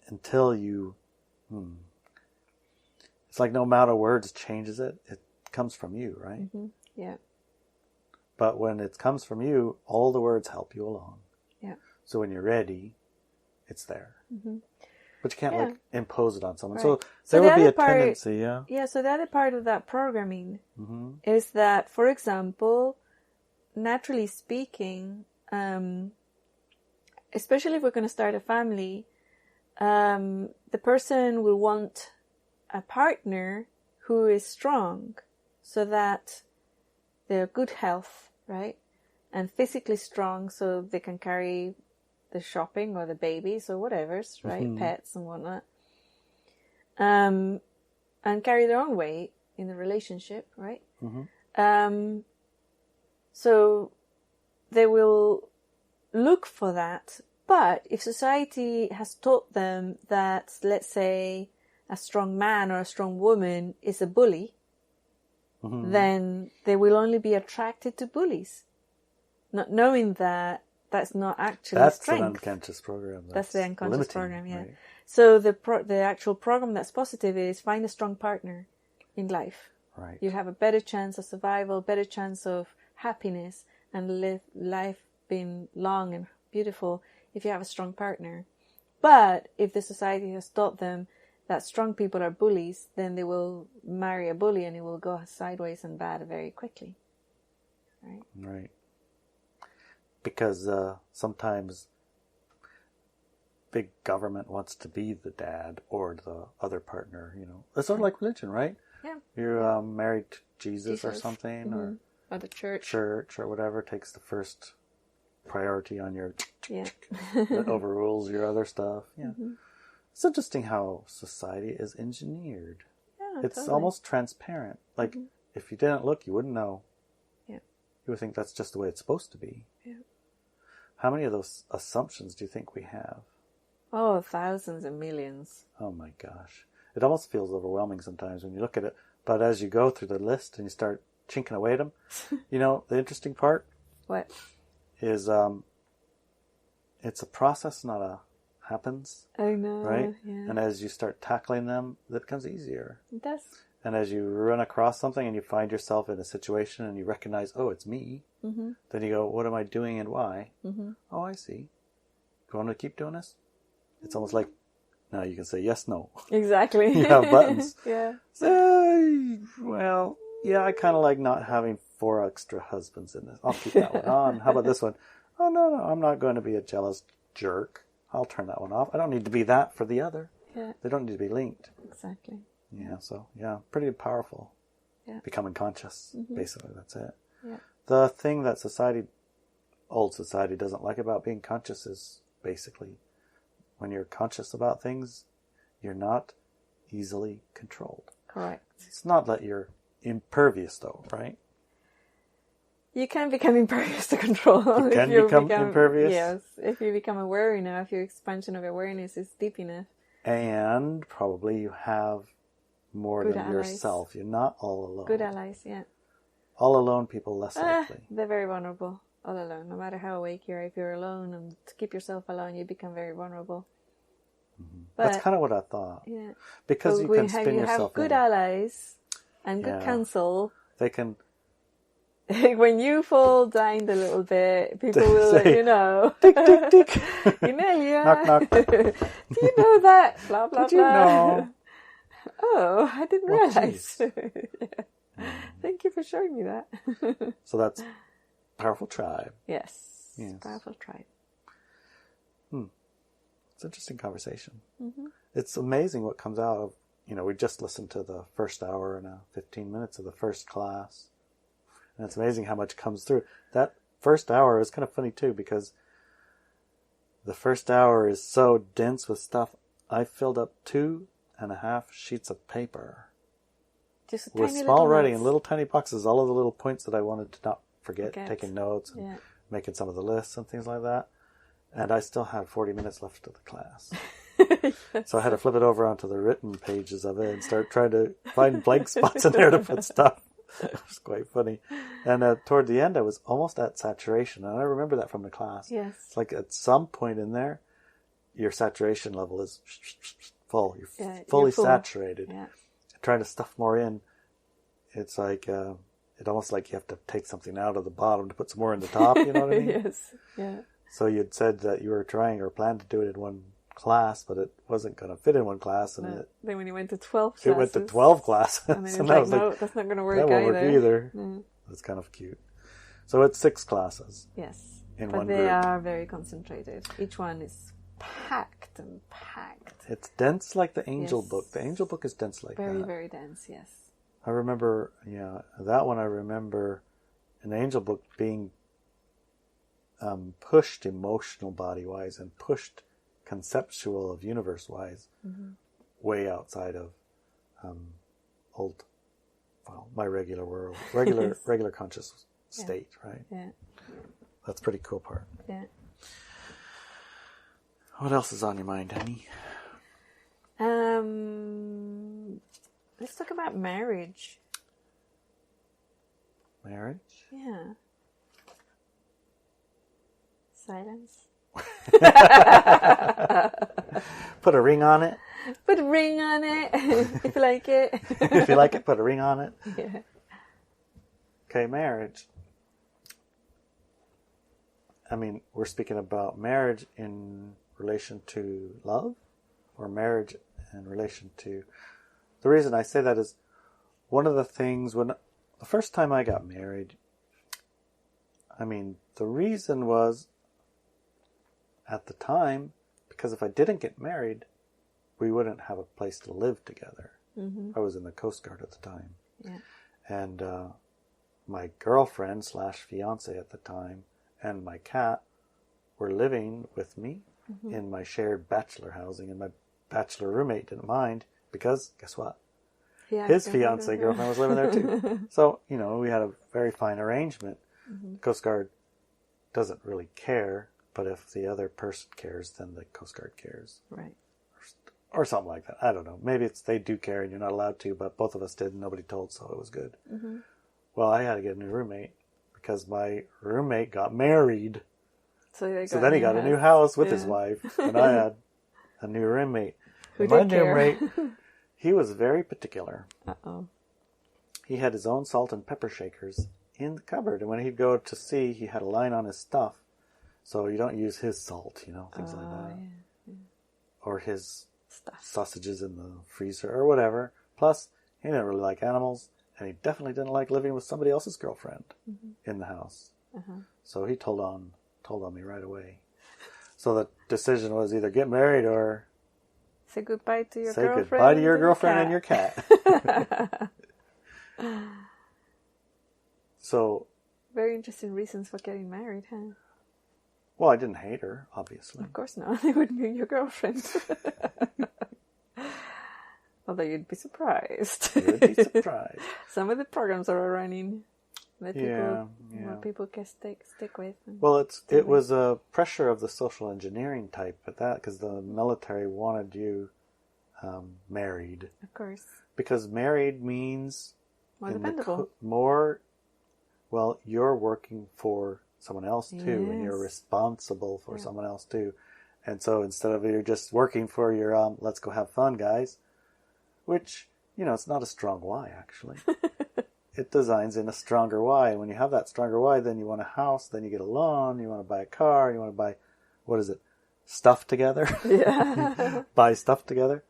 until you... It's like no amount of words changes it. It comes from you, right? Yeah. But when it comes from you, all the words help you along. Yeah. So when you're ready, it's there. But you can't impose it on someone. Right. So there would be a tendency, Yeah, so the other part of that programming is that, for example, naturally speaking, especially if we're going to start a family, the person will want a partner who is strong so that they're good health, right? And physically strong so they can carry the shopping or the babies or whatever's, right? Pets and whatnot. And carry their own weight in the relationship, right? So they will look for that. But if society has taught them that, let's say, a strong man or a strong woman is a bully, then they will only be attracted to bullies. Not knowing that that's not actually strength. That's an unconscious program. That's the unconscious limiting, program, yeah. Right? So the actual program that's positive is find a strong partner in life. Right. You have a better chance of survival, better chance of happiness, and live life being long and beautiful if you have a strong partner. But if the society has taught them that strong people are bullies, then they will marry a bully and it will go sideways and bad very quickly. Right? Right. Because sometimes big government wants to be the dad or the other partner, you know. It's sort of like religion, right? Yeah. You're married to Jesus or something, or the church or whatever takes the first priority on your that overrules your other stuff. Yeah. It's interesting how society is engineered. Yeah, it's totally. almost transparent. Like if you didn't look, you wouldn't know. You would think that's just the way it's supposed to be. Yeah. How many of those assumptions do you think we have? Oh, thousands and millions. Oh my gosh. It almost feels overwhelming sometimes when you look at it. But as you go through the list and you start chinking away at them, the interesting part? What? Is it's a process, not a happens. I know. Right? Yeah. And as you start tackling them, it becomes easier. It does. And as you run across something and you find yourself in a situation and you recognize, oh, it's me. Mm-hmm. Then you go, what am I doing and why? Mm-hmm. Oh, I see. Do you want to keep doing this? It's almost like, now you can say yes, no. Exactly. You have buttons. Yeah. Well, yeah, I kind of like not having 4 extra husbands in this. I'll keep that one on. How about this one? Oh, no, I'm not going to be a jealous jerk. I'll turn that one off. I don't need to be that for the other. Yeah. They don't need to be linked. Exactly. Yeah, so, yeah, pretty powerful. Yeah. Becoming conscious, basically, that's it. Yeah. The thing that old society doesn't like about being conscious is basically when you're conscious about things, you're not easily controlled. Correct. It's not that you're impervious, though, right? You can become impervious to control. You can become impervious? Yes. If you become aware enough, your expansion of awareness is deep enough. And probably you have more Good than allies. yourself. You're not all alone. Good allies, yeah. All alone people less likely. They're very vulnerable. All alone. No matter how awake you are, if you're alone and to keep yourself alone, you become very vulnerable. Mm-hmm. But, that's kind of what I thought. Yeah. Because so you can spin you yourself have good in. allies and good counsel. They can... When you fall down a little bit, people will let you know. Tick, tick, tick. Inelia. Knock, knock. Do you know that? Blah, blah, Did you blah. know? Oh, I didn't Well, realize. Yeah. Thank you for showing me that. So that's powerful tribe. Yes. Yes. Powerful tribe. It's an interesting conversation. Mm-hmm. It's amazing what comes out of, we just listened to the first hour and 15 minutes of the first class. And it's amazing how much comes through. That first hour is kind of funny too, because the first hour is so dense with stuff. I filled up 2.5 sheets of paper Just with tiny small little writing notes. in little tiny boxes, all of the little points that I wanted to not forget, taking notes and Yeah. making some of the lists and things like that. And I still had 40 minutes left of the class. So I had to flip it over onto the written pages of it and start trying to find blank spots in there to put stuff. It was quite funny. And toward the end, I was almost at saturation. And I remember that from the class. Yes. It's like at some point in there, your saturation level is full. You're fully you're full. saturated. Yeah. Trying to stuff more in, it's like, it's almost like you have to take something out of the bottom to put some more in the top. You know what I mean? Yes. Yeah. So you'd said that you were trying or planned to do it in one class, but it wasn't going to fit in one class. And then when you went to 12 classes. it went to 12 classes. And then So it's now like, it's no, that's not going to work that won't work either. Mm. That's kind of cute. So it's 6 classes. Yes. In but one they group. are very concentrated. Each one is packed and packed. It's dense like the Angel Yes. book. The Angel book is dense like Very, that. very dense, yes. I remember, that one I remember in the Angel book being pushed emotional body-wise and pushed conceptual of universe-wise way outside of my regular world, regular conscious state, right? Yeah. That's a pretty cool part. Yeah. What else is on your mind, honey? Let's talk about marriage. Marriage? Yeah. Silence. Put a ring on it. Put a ring on it if you like it. If you like it, put a ring on it. Yeah. Okay, marriage. I mean, we're speaking about marriage in relation to love, or marriage in relation to... The reason I say that is one of the things when the first time I got married, I mean, the reason was at the time, because if I didn't get married, we wouldn't have a place to live together. Mm-hmm. I was in the Coast Guard at the time. Yeah. And my girlfriend / fiance at the time and my cat were living with me in my shared bachelor housing, and my bachelor roommate didn't mind because, guess what? Yeah, His fiance girlfriend was living there too. So, we had a very fine arrangement. The Coast Guard doesn't really care, but if the other person cares, then the Coast Guard cares. Right. Or something like that. I don't know. Maybe it's they do care and you're not allowed to, but both of us did and nobody told, so it was good. Mm-hmm. Well, I had to get a new roommate because my roommate got married. So then he got a new house with his wife, and I had a new roommate. My new roommate, he was very particular. Uh-oh. He had his own salt and pepper shakers in the cupboard, and when he'd go to sea, he had a line on his stuff, so you don't use his salt, things like that. Yeah. Or his sausages in the freezer or whatever. Plus, he didn't really like animals, and he definitely didn't like living with somebody else's girlfriend in the house. Uh-huh. So he told on me right away. So the decision was either get married or say goodbye to your girlfriend. Say goodbye to your girlfriend and your cat. So very interesting reasons for getting married, huh? Well, I didn't hate her, obviously. Of course not. They wouldn't be your girlfriend. Although you'd be surprised. You would be surprised. Some of the programs are running that people can stick with. Well, it was a pressure of the social engineering type at that, because the military wanted you married. Of course. Because married means more dependable. You're working for someone else too, and you're responsible for someone else too. And so instead of you're just working for your let's go have fun guys, which it's not a strong why actually. It designs in a stronger why. When you have that stronger why, then you want a house, then you get a loan, you want to buy a car, you want to buy stuff together. Yeah. Buy stuff together.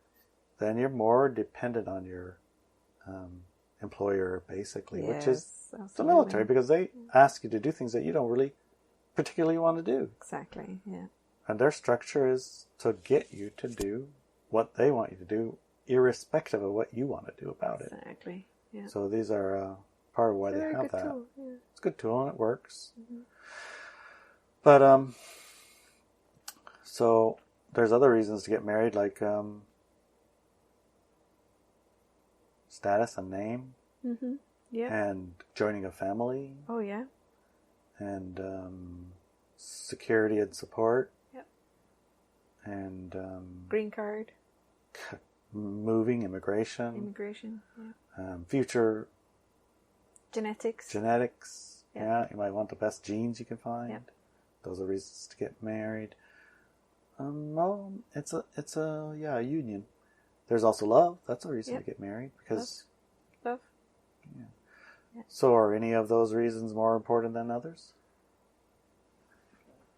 Then you're more dependent on your employer basically, which is the military, because they ask you to do things that you don't really particularly want to do. Exactly, yeah. And their structure is to get you to do what they want you to do, irrespective of what you want to do about it. Exactly, yeah. So these are part of why they have that. Tool, yeah. It's a good tool and it works. Mm-hmm. But, so there's other reasons to get married, like status and name. Mm-hmm. Yeah. And joining a family. Oh, yeah. And security and support. Yep. And green card. Moving, immigration. Yeah. Future. Genetics. Yep. Yeah. You might want the best genes you can find. Yep. Those are reasons to get married. Well, it's a union. There's also love. That's a reason to get married, because love. Yeah. Yeah. So are any of those reasons more important than others?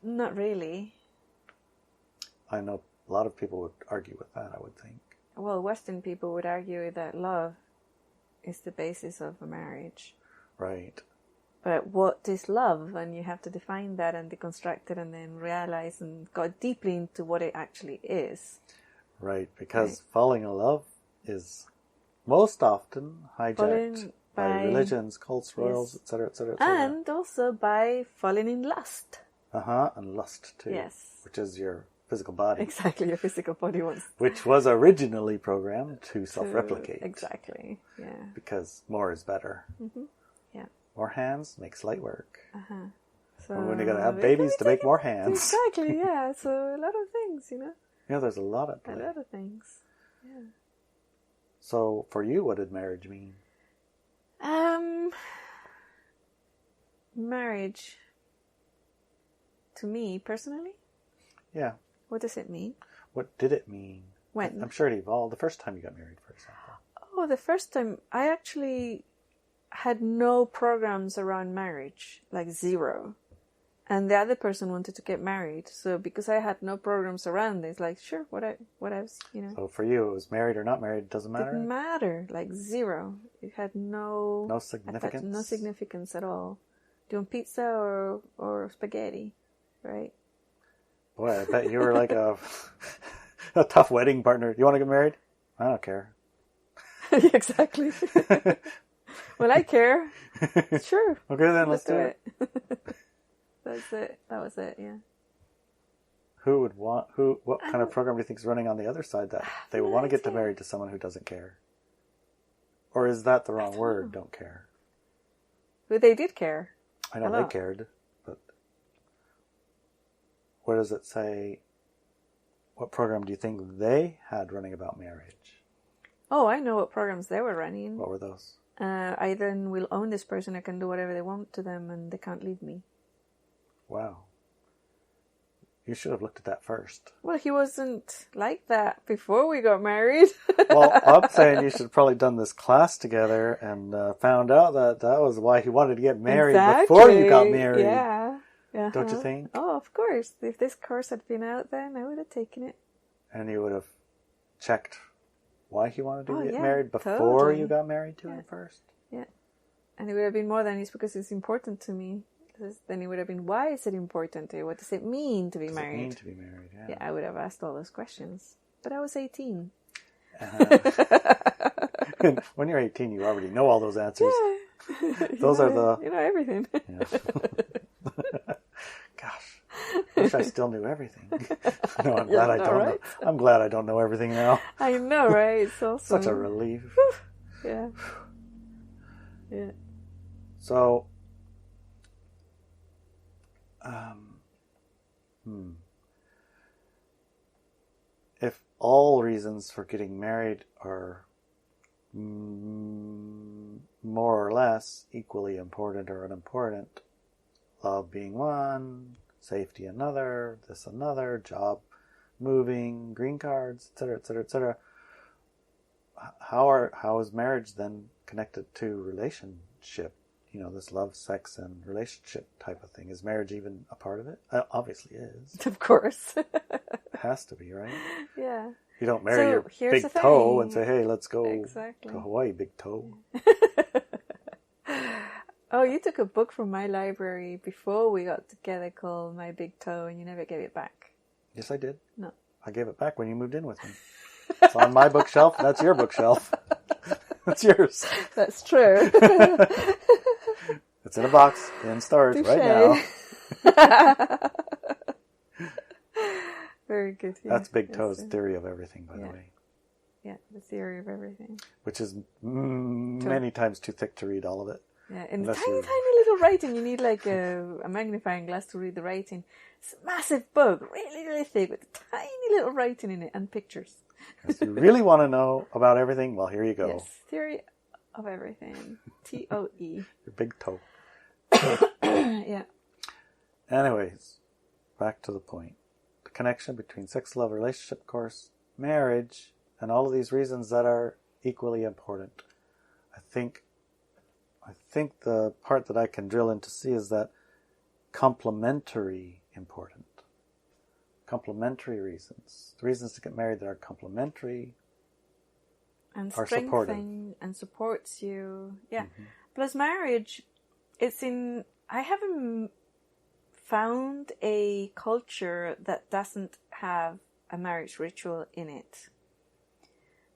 Not really. I know a lot of people would argue with that, I would think. Well, Western people would argue that love is the basis of a marriage. Right. But what is love? And you have to define that and deconstruct it and then realize and go deeply into what it actually is. Right, because falling in love is most often hijacked by religions, cults, royals, etc., etc., etc. And also by falling in lust. And lust too. Yes. Which is your physical body. Exactly, your physical body wants. Which was originally programmed to self-replicate. Exactly, yeah. Because more is better. Mm-hmm. Yeah. More hands makes light work. So when you're going to have babies to make more hands. Exactly, yeah. So a lot of things, Yeah, there's a lot of play. A lot of things, yeah. So for you, what did marriage mean? Marriage, to me personally? Yeah. What does it mean? What did it mean? When? I'm sure it evolved. The first time you got married, for example. Oh, the first time, I actually had no programs around marriage, like zero. And the other person wanted to get married. So because I had no programs around it, it's like, sure, what else, So for you, it was married or not married, doesn't matter? Didn't matter, like zero. It had no significance? No significance at all. Doing pizza or spaghetti, right? Boy, I bet you were like a tough wedding partner. You want to get married? I don't care. Exactly. Well, I care. Sure. Okay, then let's do it. That's it. That was it, yeah. What kind of program do you think is running on the other side that they would want to get married to someone who doesn't care? Or is that the wrong word, don't care? But they did care. I know they cared, but where does it say? What program do you think they had running about marriage? Oh, I know what programs they were running. What were those? I then will own this person. I can do whatever they want to them, and they can't leave me. Wow. You should have looked at that first. Well, he wasn't like that before we got married. Well, I'm saying you should have probably done this class together and found out that was why he wanted to get married before you got married. Yeah. Uh-huh. Don't you think? Oh, of course. If this course had been out then, I would have taken it. And you would have checked why he wanted to get married before you got married to him first? Yeah. And it would have been more than it's because it's important to me. Then it would have been, why is it important to you? What does it mean to be married? What does it mean to be married, yeah. Yeah, I would have asked all those questions. But I was 18. When you're 18, you already know all those answers. Yeah. Those are the... You know everything. Yeah. Gosh. I wish I still knew everything. No, I'm glad I don't know. I'm glad I don't know everything now. I know, right? It's awesome. Such a relief. Yeah. Yeah. So... If all reasons for getting married are more or less equally important or unimportant, love being one, safety another, this another, job, moving, green cards, etc., etc., etc., how is marriage then connected to relationship? You know, this love, sex, and relationship type of thing. Is marriage even a part of it? Obviously is. Of course. It has to be, right? Yeah. You don't marry your big toe and say, hey, let's go to Hawaii, big toe. Oh, you took a book from my library before we got together called My Big Toe, and you never gave it back. Yes, I did. No. I gave it back when you moved in with me. It's on my bookshelf. That's your bookshelf. That's yours. That's true. It's in a box in storage right now. Very good. Yeah. That's Big Toe's theory of everything, by the way. Yeah, the theory of everything. Which is many times too thick to read all of it. Yeah, and tiny little writing. You need like a magnifying glass to read the writing. It's a massive book, really, really thick, with tiny little writing in it and pictures. If you really want to know about everything, well, here you go. Yes, theory of everything. TOE. Your big toe. Yeah. Anyways, back to the point. The connection between sex, love, relationship, course, marriage, and all of these reasons that are equally important. I think the part that I can drill into see is that complementary important. Complementary reasons. The reasons to get married that are complementary and are supportive. And supports you. Yeah. Mm-hmm. Plus marriage, I haven't found a culture that doesn't have a marriage ritual in it.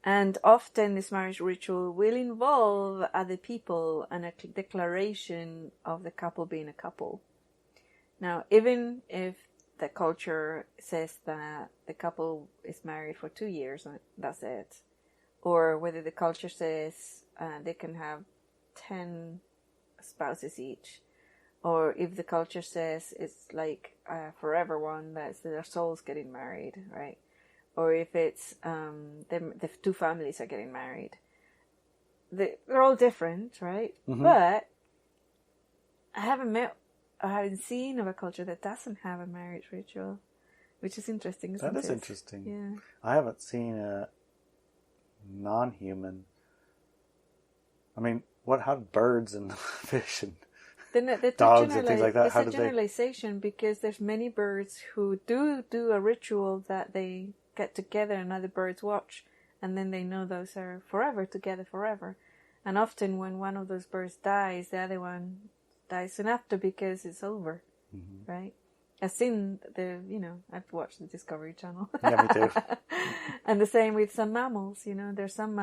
And often this marriage ritual will involve other people and a declaration of the couple being a couple. Now, even if the culture says that the couple is married for 2 years and that's it, or whether the culture says they can have 10 spouses each, or if the culture says it's like forever one, that's their souls getting married, right? Or if it's the two families are getting married. They're all different, right? Mm-hmm. But I haven't seen of a culture that doesn't have a marriage ritual, which is interesting, isn't it? That is interesting. Yeah. I haven't seen a non-human. I mean, how do birds and fish and dogs and things like that? It's a generalization because there's many birds who do a ritual that they get together and other birds watch, and then they know those are together forever. And often when one of those birds dies, the other one dies soon after because it's over, mm-hmm. right? I've seen I've watched the Discovery Channel. Yeah, me too. And the same with some mammals, there's some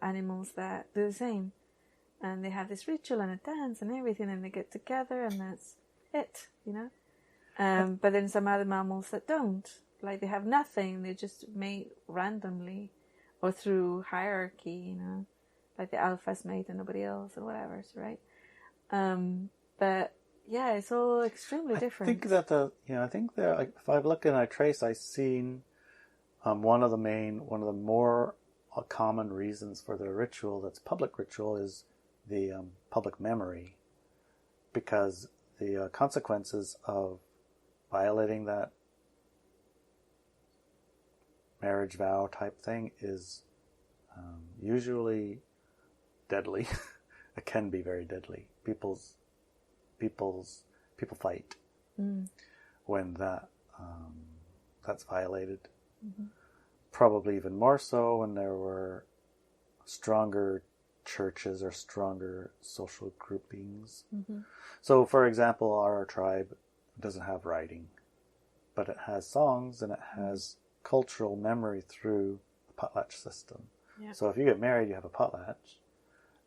animals that do the same. And they have this ritual and a dance and everything, and they get together and that's it, But then some other mammals that don't. Like they have nothing, they just mate randomly or through hierarchy, like the alphas mate and nobody else or whatever, right? But Yeah, it's all extremely different. I think that if I look and I trace, I've seen one of the more common reasons for the ritual that's public ritual is the public memory, because the consequences of violating that marriage vow type thing is usually deadly. It can be very deadly. People fight when that's violated. Mm-hmm. Probably even more so when there were stronger churches or stronger social groupings. Mm-hmm. So, for example, our tribe doesn't have writing, but it has songs and it has cultural memory through the potlatch system. Yep. So if you get married, you have a potlatch,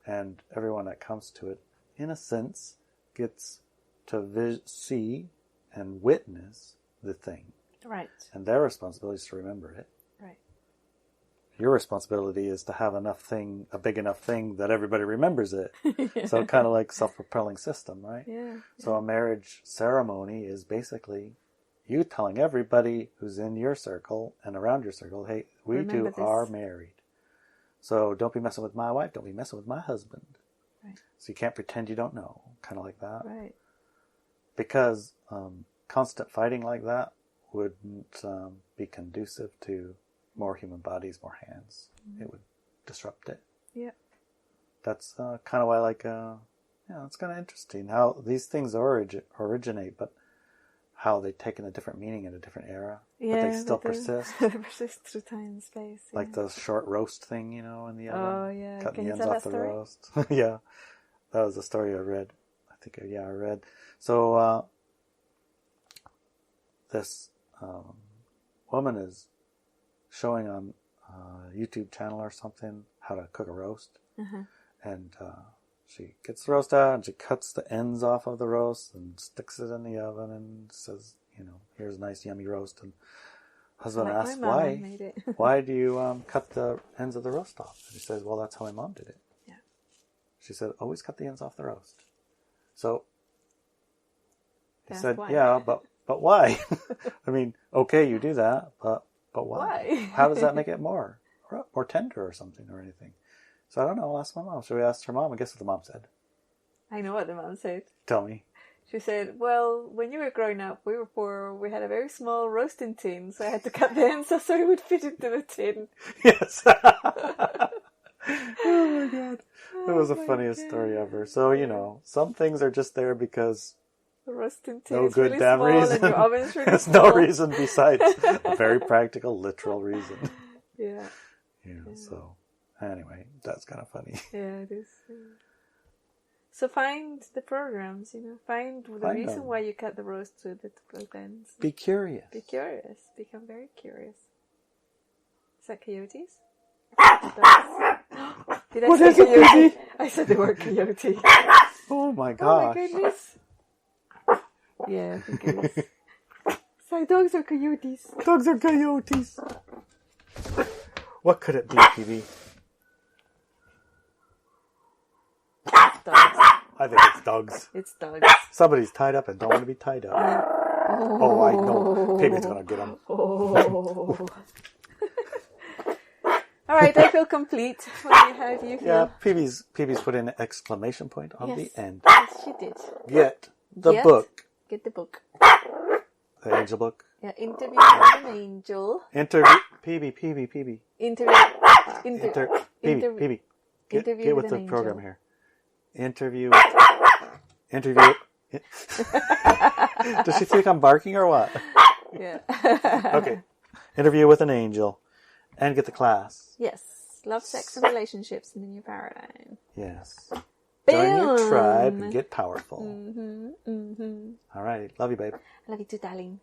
and everyone that comes to it, in a sense, gets to see and witness the thing. Right. And their responsibility is to remember it. Right. Your responsibility is to have a big enough thing that everybody remembers it. Yeah. So kind of like self-propelling system, right? Yeah. So a marriage ceremony is basically you telling everybody who's in your circle and around your circle, hey, we are married. So don't be messing with my wife. Don't be messing with my husband. Right. So you can't pretend you don't know. Kind of like that. Right. Because constant fighting like that wouldn't be conducive to more human bodies, more hands. Mm-hmm. It would disrupt it. Yeah. That's kind of why it's kind of interesting how these things originate, but how they've taken a different meaning in a different era, but they still persist. They persist through time and space. Yeah. Like the short roast thing, in the oven. Oh, yeah. Cutting Can the ends you tell off that the story? roast. Yeah. That was a story I read. I read. So, this woman is showing on a YouTube channel or something how to cook a roast. Uh-huh. And she gets the roast out and she cuts the ends off of the roast and sticks it in the oven and says, here's a nice yummy roast. And husband asks, why do you cut the ends of the roast off? And she says, well, that's how my mom did it. Yeah. She said, always cut the ends off the roast. So he said, why. Yeah, but why? I mean, okay, you do that, but why? How does that make it more tender or something or anything? So I don't know. I'll ask my mom. So we asked her mom. I guess what the mom said. I know what the mom said. Tell me. She said, well, when you were growing up, we were poor. We had a very small roasting tin, so I had to cut the ends so it would fit into the tin. Yes. Oh my God. That was the funniest story ever. So, some things are just there because the roasting tin no is good really damn small reason. And your oven's really There's small. no reason besides a very practical, literal reason. Yeah. So anyway, that's kind of funny. Yeah, it is. So find the programs, find the reason why you cut the roast with both ends. Be curious. Be curious. Become very curious. Is that coyotes? Did I say coyote? I said the word coyote. Oh my gosh. Oh my goodness. Yeah, I think it is. So dogs are coyotes. Dogs are coyotes. What could it be, PB? Dogs. I think it's dogs. It's dogs. Somebody's tied up and don't want to be tied up. Oh, I know. PB's going to get them. Oh. All right, I feel complete. How do you feel? Yeah, PB's put in an exclamation point on the end. Yes, she did. Get the book. Get the book. The angel book. Yeah, Interview with an Angel. PB. PB. Get with the program here. Interview. Does she think I'm barking or what? Yeah. Okay. Interview with an angel. And get the class. Yes. Love, sex, and relationships in the new paradigm. Yes. Boom. Join your tribe and get powerful. Mm-hmm. Mm-hmm. All right. Love you, babe. I love you too, darling.